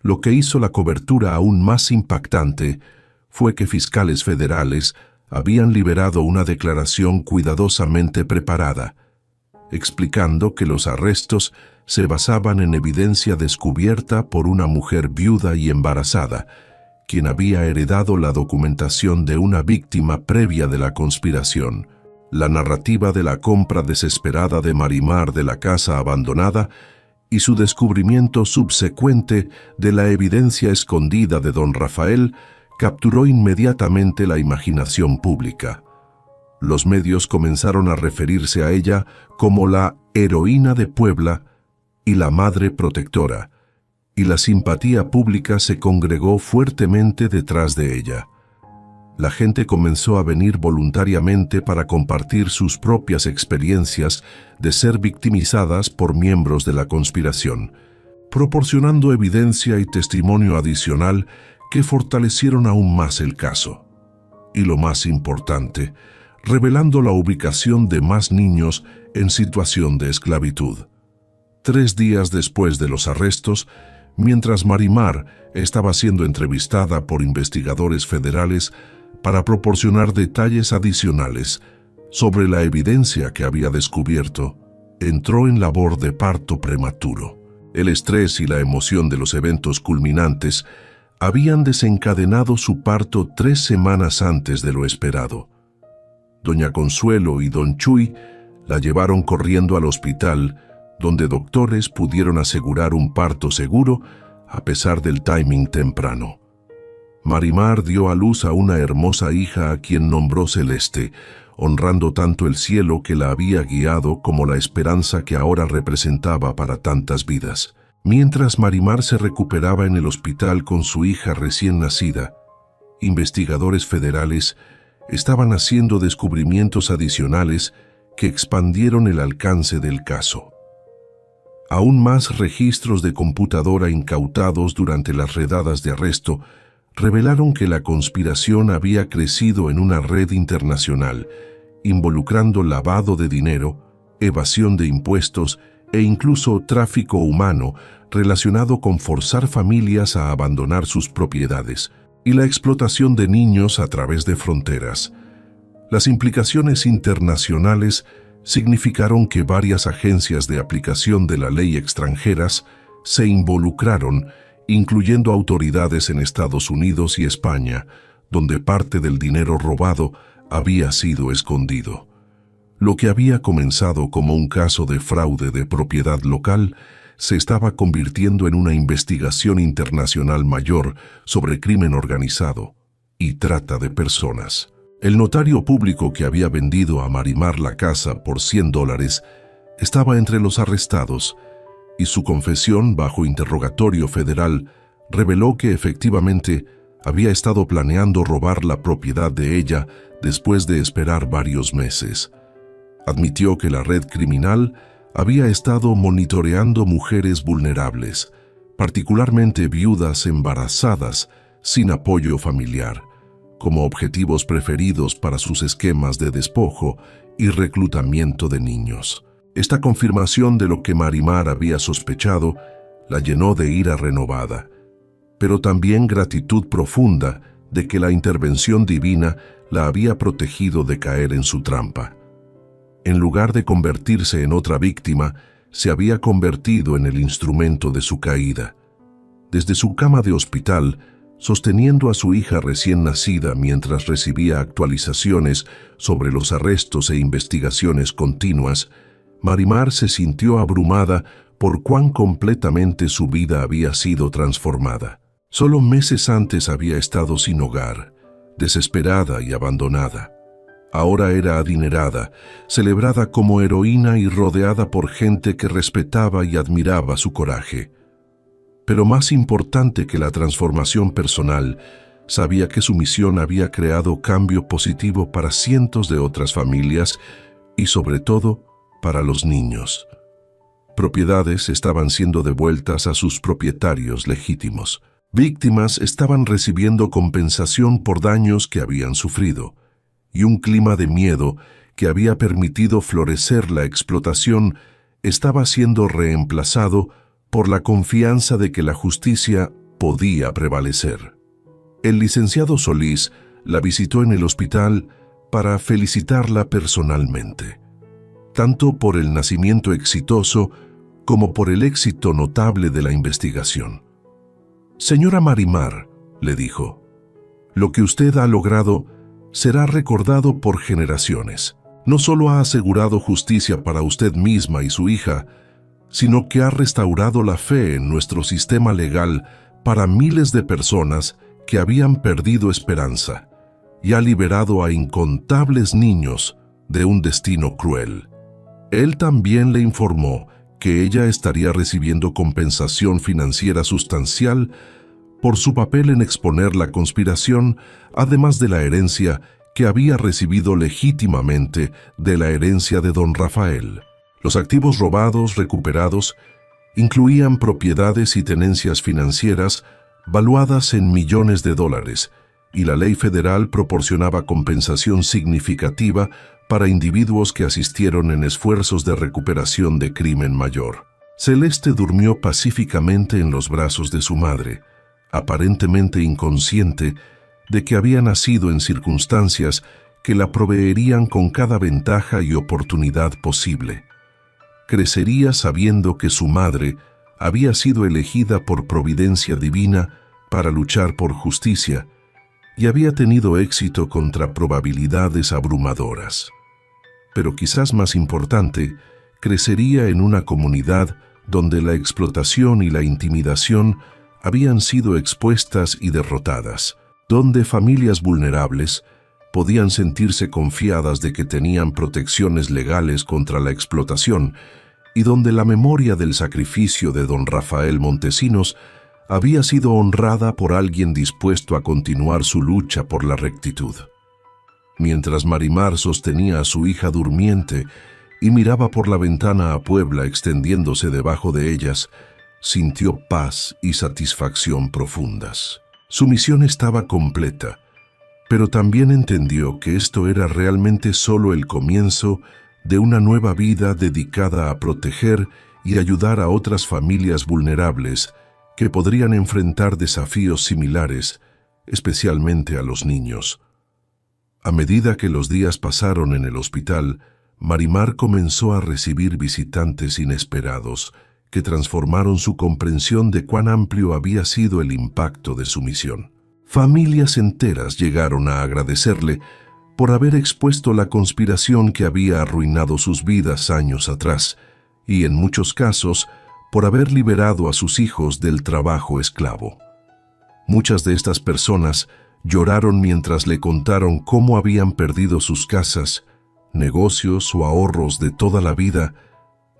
Lo que hizo la cobertura aún más impactante fue que fiscales federales habían liberado una declaración cuidadosamente preparada, explicando que los arrestos se basaban en evidencia descubierta por una mujer viuda y embarazada, quien había heredado la documentación de una víctima previa de la conspiración. La narrativa de la compra desesperada de Marimar de la casa abandonada y su descubrimiento subsecuente de la evidencia escondida de don Rafael capturó inmediatamente la imaginación pública. Los medios comenzaron a referirse a ella como la heroína de Puebla y la madre protectora, y la simpatía pública se congregó fuertemente detrás de ella. La gente comenzó a venir voluntariamente para compartir sus propias experiencias de ser victimizadas por miembros de la conspiración, proporcionando evidencia y testimonio adicional que fortalecieron aún más el caso. Y lo más importante, revelando la ubicación de más niños en situación de esclavitud. 3 días después de los arrestos, mientras Marimar estaba siendo entrevistada por investigadores federales para proporcionar detalles adicionales sobre la evidencia que había descubierto, entró en labor de parto prematuro. El estrés y la emoción de los eventos culminantes habían desencadenado su parto 3 semanas antes de lo esperado. Doña Consuelo y don Chuy la llevaron corriendo al hospital, donde doctores pudieron asegurar un parto seguro a pesar del timing temprano. Marimar dio a luz a una hermosa hija a quien nombró Celeste, honrando tanto el cielo que la había guiado como la esperanza que ahora representaba para tantas vidas. Mientras Marimar se recuperaba en el hospital con su hija recién nacida, investigadores federales estaban haciendo descubrimientos adicionales que expandieron el alcance del caso. Aún más registros de computadora incautados durante las redadas de arresto revelaron que la conspiración había crecido en una red internacional, involucrando lavado de dinero, evasión de impuestos e incluso tráfico humano relacionado con forzar familias a abandonar sus propiedades y la explotación de niños a través de fronteras. Las implicaciones internacionales significaron que varias agencias de aplicación de la ley extranjeras se involucraron, incluyendo autoridades en Estados Unidos y España, donde parte del dinero robado había sido escondido. Lo que había comenzado como un caso de fraude de propiedad local se estaba convirtiendo en una investigación internacional mayor sobre crimen organizado y trata de personas. El notario público que había vendido a Marimar la casa por $100 estaba entre los arrestados, y su confesión bajo interrogatorio federal reveló que efectivamente había estado planeando robar la propiedad de ella después de esperar varios meses. Admitió que la red criminal había estado monitoreando mujeres vulnerables, particularmente viudas embarazadas sin apoyo familiar, como objetivos preferidos para sus esquemas de despojo y reclutamiento de niños. Esta confirmación de lo que Marimar había sospechado la llenó de ira renovada, pero también gratitud profunda de que la intervención divina la había protegido de caer en su trampa. En lugar de convertirse en otra víctima, se había convertido en el instrumento de su caída. Desde su cama de hospital, sosteniendo a su hija recién nacida mientras recibía actualizaciones sobre los arrestos e investigaciones continuas, Marimar se sintió abrumada por cuán completamente su vida había sido transformada. Solo meses antes había estado sin hogar, desesperada y abandonada. Ahora era adinerada, celebrada como heroína y rodeada por gente que respetaba y admiraba su coraje. Pero más importante que la transformación personal, sabía que su misión había creado cambio positivo para cientos de otras familias y sobre todo para los niños. Propiedades estaban siendo devueltas a sus propietarios legítimos. Víctimas estaban recibiendo compensación por daños que habían sufrido, y un clima de miedo que había permitido florecer la explotación estaba siendo reemplazado por la confianza de que la justicia podía prevalecer. El licenciado Solís la visitó en el hospital para felicitarla personalmente, tanto por el nacimiento exitoso como por el éxito notable de la investigación. «Señora Marimar», le dijo, «lo que usted ha logrado será recordado por generaciones. No solo ha asegurado justicia para usted misma y su hija, sino que ha restaurado la fe en nuestro sistema legal para miles de personas que habían perdido esperanza y ha liberado a incontables niños de un destino cruel». Él también le informó que ella estaría recibiendo compensación financiera sustancial por su papel en exponer la conspiración, además de la herencia que había recibido legítimamente de la herencia de don Rafael. Los activos robados recuperados incluían propiedades y tenencias financieras valuadas en millones de dólares, y la ley federal proporcionaba compensación significativa para individuos que asistieron en esfuerzos de recuperación de crimen mayor. Celeste durmió pacíficamente en los brazos de su madre, aparentemente inconsciente de que había nacido en circunstancias que la proveerían con cada ventaja y oportunidad posible. Crecería sabiendo que su madre había sido elegida por providencia divina para luchar por justicia y había tenido éxito contra probabilidades abrumadoras. Pero quizás más importante, crecería en una comunidad donde la explotación y la intimidación habían sido expuestas y derrotadas, donde familias vulnerables podían sentirse confiadas de que tenían protecciones legales contra la explotación y donde la memoria del sacrificio de don Rafael Montesinos había sido honrada por alguien dispuesto a continuar su lucha por la rectitud. Mientras Marimar sostenía a su hija durmiente y miraba por la ventana a Puebla extendiéndose debajo de ellas, sintió paz y satisfacción profundas. Su misión estaba completa, pero también entendió que esto era realmente solo el comienzo de una nueva vida dedicada a proteger y ayudar a otras familias vulnerables que podrían enfrentar desafíos similares, especialmente a los niños. A medida que los días pasaron en el hospital, Marimar comenzó a recibir visitantes inesperados que transformaron su comprensión de cuán amplio había sido el impacto de su misión. Familias enteras llegaron a agradecerle por haber expuesto la conspiración que había arruinado sus vidas años atrás, y en muchos casos, por haber liberado a sus hijos del trabajo esclavo. Muchas de estas personas lloraron mientras le contaron cómo habían perdido sus casas, negocios o ahorros de toda la vida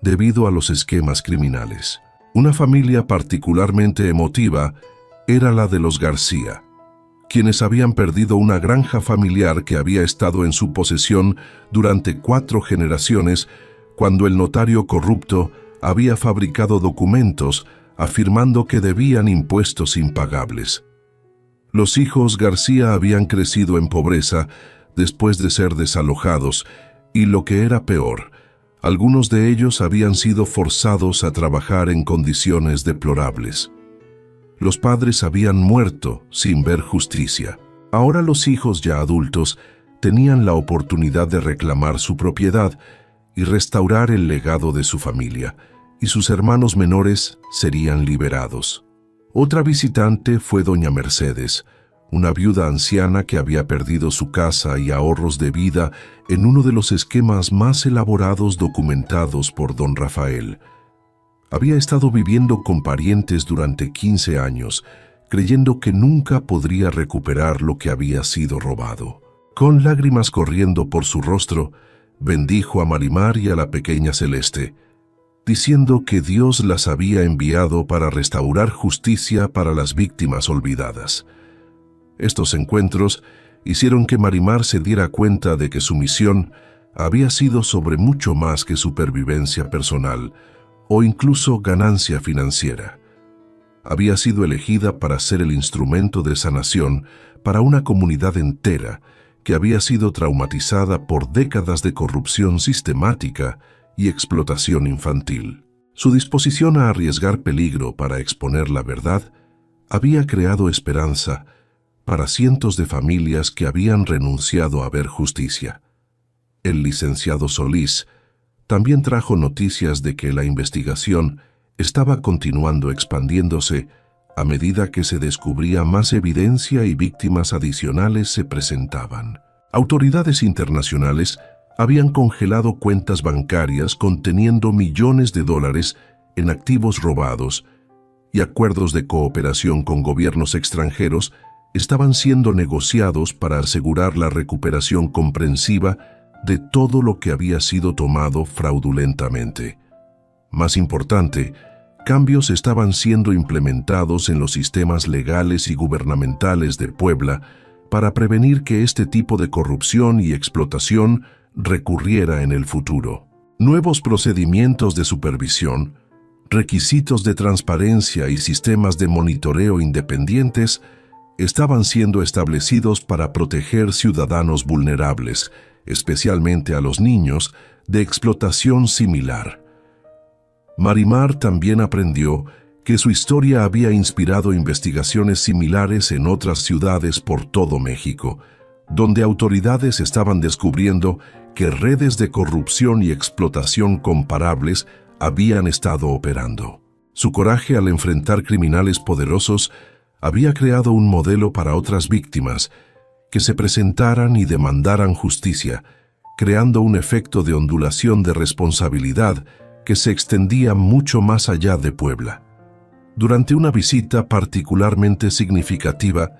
debido a los esquemas criminales. Una familia particularmente emotiva era la de los García, quienes habían perdido una granja familiar que había estado en su posesión durante 4 generaciones cuando el notario corrupto había fabricado documentos afirmando que debían impuestos impagables. Los hijos García habían crecido en pobreza después de ser desalojados y, lo que era peor, algunos de ellos habían sido forzados a trabajar en condiciones deplorables. Los padres habían muerto sin ver justicia. Ahora los hijos ya adultos tenían la oportunidad de reclamar su propiedad y restaurar el legado de su familia, y sus hermanos menores serían liberados. Otra visitante fue doña Mercedes, una viuda anciana que había perdido su casa y ahorros de vida en uno de los esquemas más elaborados documentados por don Rafael. Había estado viviendo con parientes durante 15 años, creyendo que nunca podría recuperar lo que había sido robado. Con lágrimas corriendo por su rostro, bendijo a Marimar y a la pequeña Celeste, diciendo que Dios las había enviado para restaurar justicia para las víctimas olvidadas. Estos encuentros hicieron que Marimar se diera cuenta de que su misión había sido sobre mucho más que supervivencia personal o incluso ganancia financiera. Había sido elegida para ser el instrumento de sanación para una comunidad entera que había sido traumatizada por décadas de corrupción sistemática y explotación infantil. Su disposición a arriesgar peligro para exponer la verdad había creado esperanza para cientos de familias que habían renunciado a ver justicia. El licenciado Solís también trajo noticias de que la investigación estaba continuando expandiéndose a medida que se descubría más evidencia y víctimas adicionales se presentaban. Autoridades internacionales habían congelado cuentas bancarias conteniendo millones de dólares en activos robados, y acuerdos de cooperación con gobiernos extranjeros estaban siendo negociados para asegurar la recuperación comprensiva de todo lo que había sido tomado fraudulentamente. Más importante, cambios estaban siendo implementados en los sistemas legales y gubernamentales de Puebla para prevenir que este tipo de corrupción y explotación recurriera en el futuro. Nuevos procedimientos de supervisión, requisitos de transparencia y sistemas de monitoreo independientes estaban siendo establecidos para proteger ciudadanos vulnerables, especialmente a los niños, de explotación similar. Marimar también aprendió que su historia había inspirado investigaciones similares en otras ciudades por todo México, donde autoridades estaban descubriendo que redes de corrupción y explotación comparables habían estado operando. Su coraje al enfrentar criminales poderosos había creado un modelo para otras víctimas que se presentaran y demandaran justicia, creando un efecto de ondulación de responsabilidad que se extendía mucho más allá de Puebla. Durante una visita particularmente significativa,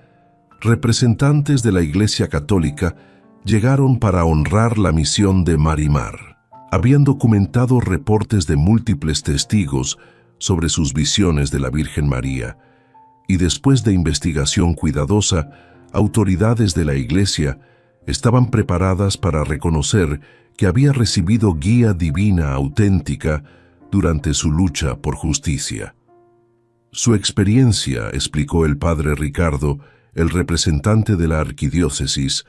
representantes de la Iglesia Católica llegaron para honrar la misión de Marimar. Habían documentado reportes de múltiples testigos sobre sus visiones de la Virgen María, y después de investigación cuidadosa, autoridades de la Iglesia estaban preparadas para reconocer que había recibido guía divina auténtica durante su lucha por justicia. Su experiencia, explicó el padre Ricardo, el representante de la arquidiócesis,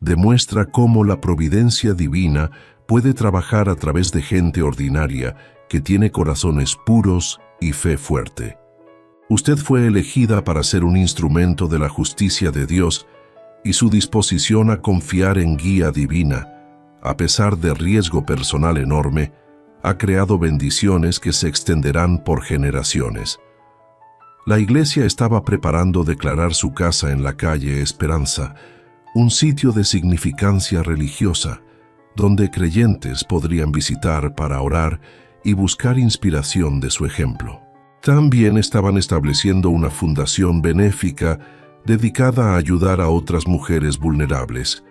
demuestra cómo la providencia divina puede trabajar a través de gente ordinaria que tiene corazones puros y fe fuerte. Usted fue elegida para ser un instrumento de la justicia de Dios y su disposición a confiar en guía divina, a pesar de riesgo personal enorme, ha creado bendiciones que se extenderán por generaciones. La Iglesia estaba preparando declarar su casa en la calle Esperanza, un sitio de significancia religiosa, donde creyentes podrían visitar para orar y buscar inspiración de su ejemplo. También estaban estableciendo una fundación benéfica dedicada a ayudar a otras mujeres vulnerables,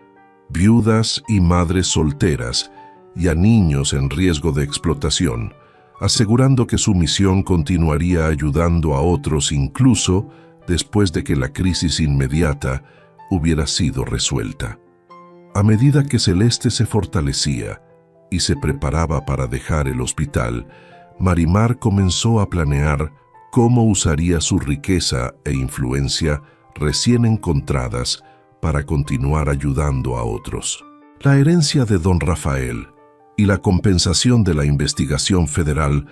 viudas y madres solteras, y a niños en riesgo de explotación, asegurando que su misión continuaría ayudando a otros incluso después de que la crisis inmediata hubiera sido resuelta. A medida que Celeste se fortalecía y se preparaba para dejar el hospital, Marimar comenzó a planear cómo usaría su riqueza e influencia recién encontradas para continuar ayudando a otros. La herencia de don Rafael y la compensación de la investigación federal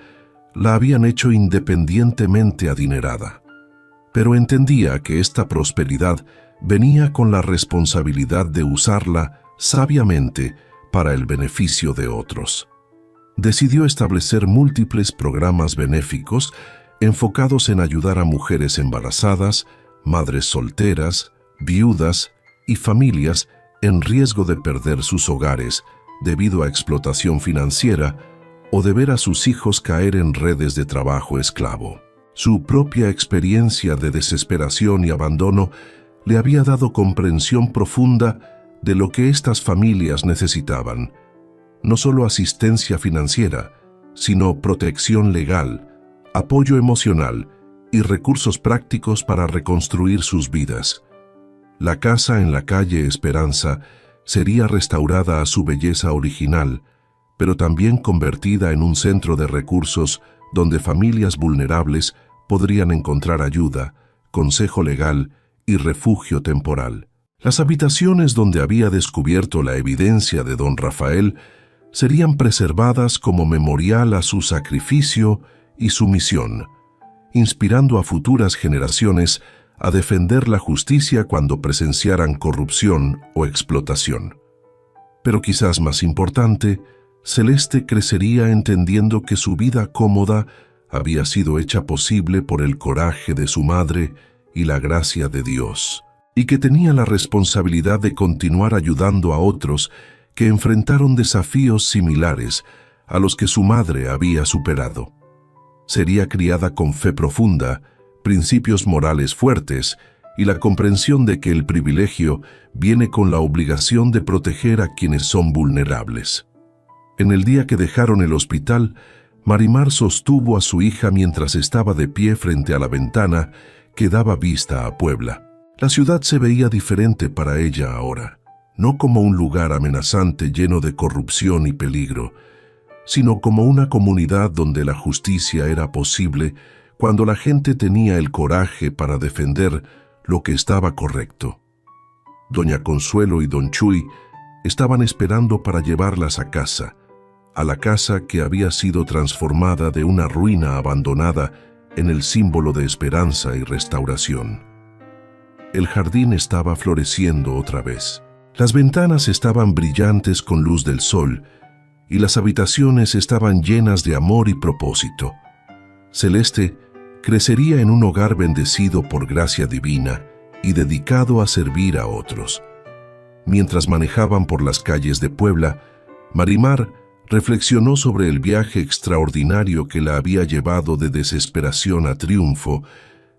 la habían hecho independientemente adinerada, pero entendía que esta prosperidad venía con la responsabilidad de usarla sabiamente para el beneficio de otros. Decidió establecer múltiples programas benéficos enfocados en ayudar a mujeres embarazadas, madres solteras, viudas y familias en riesgo de perder sus hogares debido a explotación financiera o de ver a sus hijos caer en redes de trabajo esclavo. Su propia experiencia de desesperación y abandono le había dado comprensión profunda de lo que estas familias necesitaban, no solo asistencia financiera, sino protección legal, apoyo emocional y recursos prácticos para reconstruir sus vidas. La casa en la calle Esperanza sería restaurada a su belleza original, pero también convertida en un centro de recursos donde familias vulnerables podrían encontrar ayuda, consejo legal y refugio temporal. Las habitaciones donde había descubierto la evidencia de don Rafael serían preservadas como memorial a su sacrificio y su misión, inspirando a futuras generaciones a defender la justicia cuando presenciaran corrupción o explotación. Pero quizás más importante, Celeste crecería entendiendo que su vida cómoda había sido hecha posible por el coraje de su madre y la gracia de Dios, y que tenía la responsabilidad de continuar ayudando a otros que enfrentaron desafíos similares a los que su madre había superado. Sería criada con fe profunda, principios morales fuertes y la comprensión de que el privilegio viene con la obligación de proteger a quienes son vulnerables. En el día que dejaron el hospital, Marimar sostuvo a su hija mientras estaba de pie frente a la ventana que daba vista a Puebla. La ciudad se veía diferente para ella ahora, no como un lugar amenazante lleno de corrupción y peligro, sino como una comunidad donde la justicia era posible cuando la gente tenía el coraje para defender lo que estaba correcto. Doña Consuelo y don Chuy estaban esperando para llevarlas a casa, a la casa que había sido transformada de una ruina abandonada en el símbolo de esperanza y restauración. El jardín estaba floreciendo otra vez. Las ventanas estaban brillantes con luz del sol y las habitaciones estaban llenas de amor y propósito. Celeste crecería en un hogar bendecido por gracia divina y dedicado a servir a otros. Mientras manejaban por las calles de Puebla, Marimar reflexionó sobre el viaje extraordinario que la había llevado de desesperación a triunfo,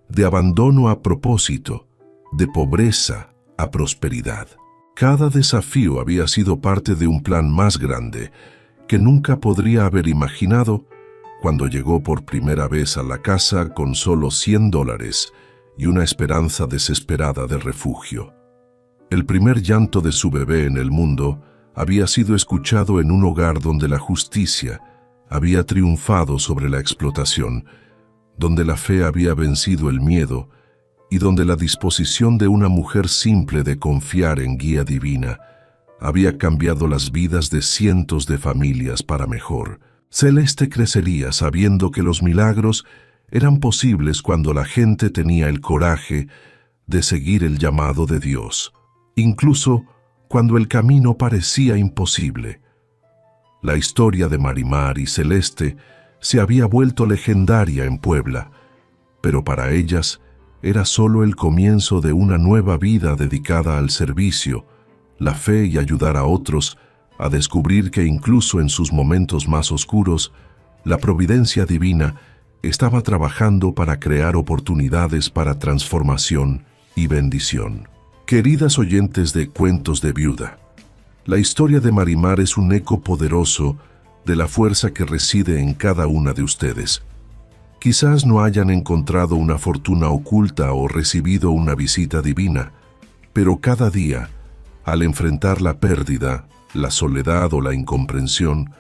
de abandono a propósito, de pobreza a prosperidad. Cada desafío había sido parte de un plan más grande que nunca podría haber imaginado cuando llegó por primera vez a la casa con solo $100 y una esperanza desesperada de refugio. El primer llanto de su bebé en el mundo había sido escuchado en un hogar donde la justicia había triunfado sobre la explotación, donde la fe había vencido el miedo y donde la disposición de una mujer simple de confiar en guía divina había cambiado las vidas de cientos de familias para mejor. Celeste crecería sabiendo que los milagros eran posibles cuando la gente tenía el coraje de seguir el llamado de Dios, incluso cuando el camino parecía imposible. La historia de Marimar y Celeste se había vuelto legendaria en Puebla, pero para ellas era solo el comienzo de una nueva vida dedicada al servicio, la fe y ayudar a otros a descubrir que incluso en sus momentos más oscuros, la providencia divina estaba trabajando para crear oportunidades para transformación y bendición. Queridas oyentes de Cuentos de Viuda, la historia de Marimar es un eco poderoso de la fuerza que reside en cada una de ustedes. Quizás no hayan encontrado una fortuna oculta o recibido una visita divina, pero cada día, al enfrentar la pérdida, la soledad o la incomprensión,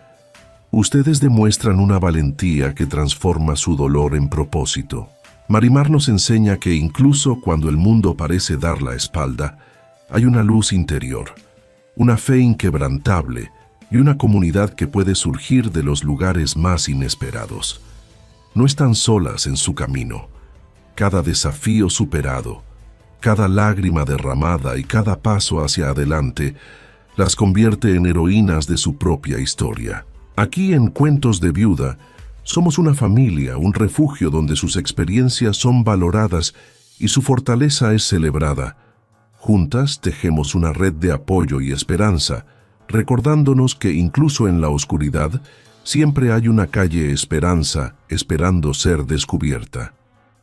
ustedes demuestran una valentía que transforma su dolor en propósito. Marimar nos enseña que incluso cuando el mundo parece dar la espalda, hay una luz interior, una fe inquebrantable y una comunidad que puede surgir de los lugares más inesperados. No están solas en su camino. Cada desafío superado, cada lágrima derramada y cada paso hacia adelante las convierte en heroínas de su propia historia. Aquí en Cuentos de Viuda, somos una familia, un refugio donde sus experiencias son valoradas y su fortaleza es celebrada. Juntas tejemos una red de apoyo y esperanza, recordándonos que incluso en la oscuridad siempre hay una calle esperanza esperando ser descubierta.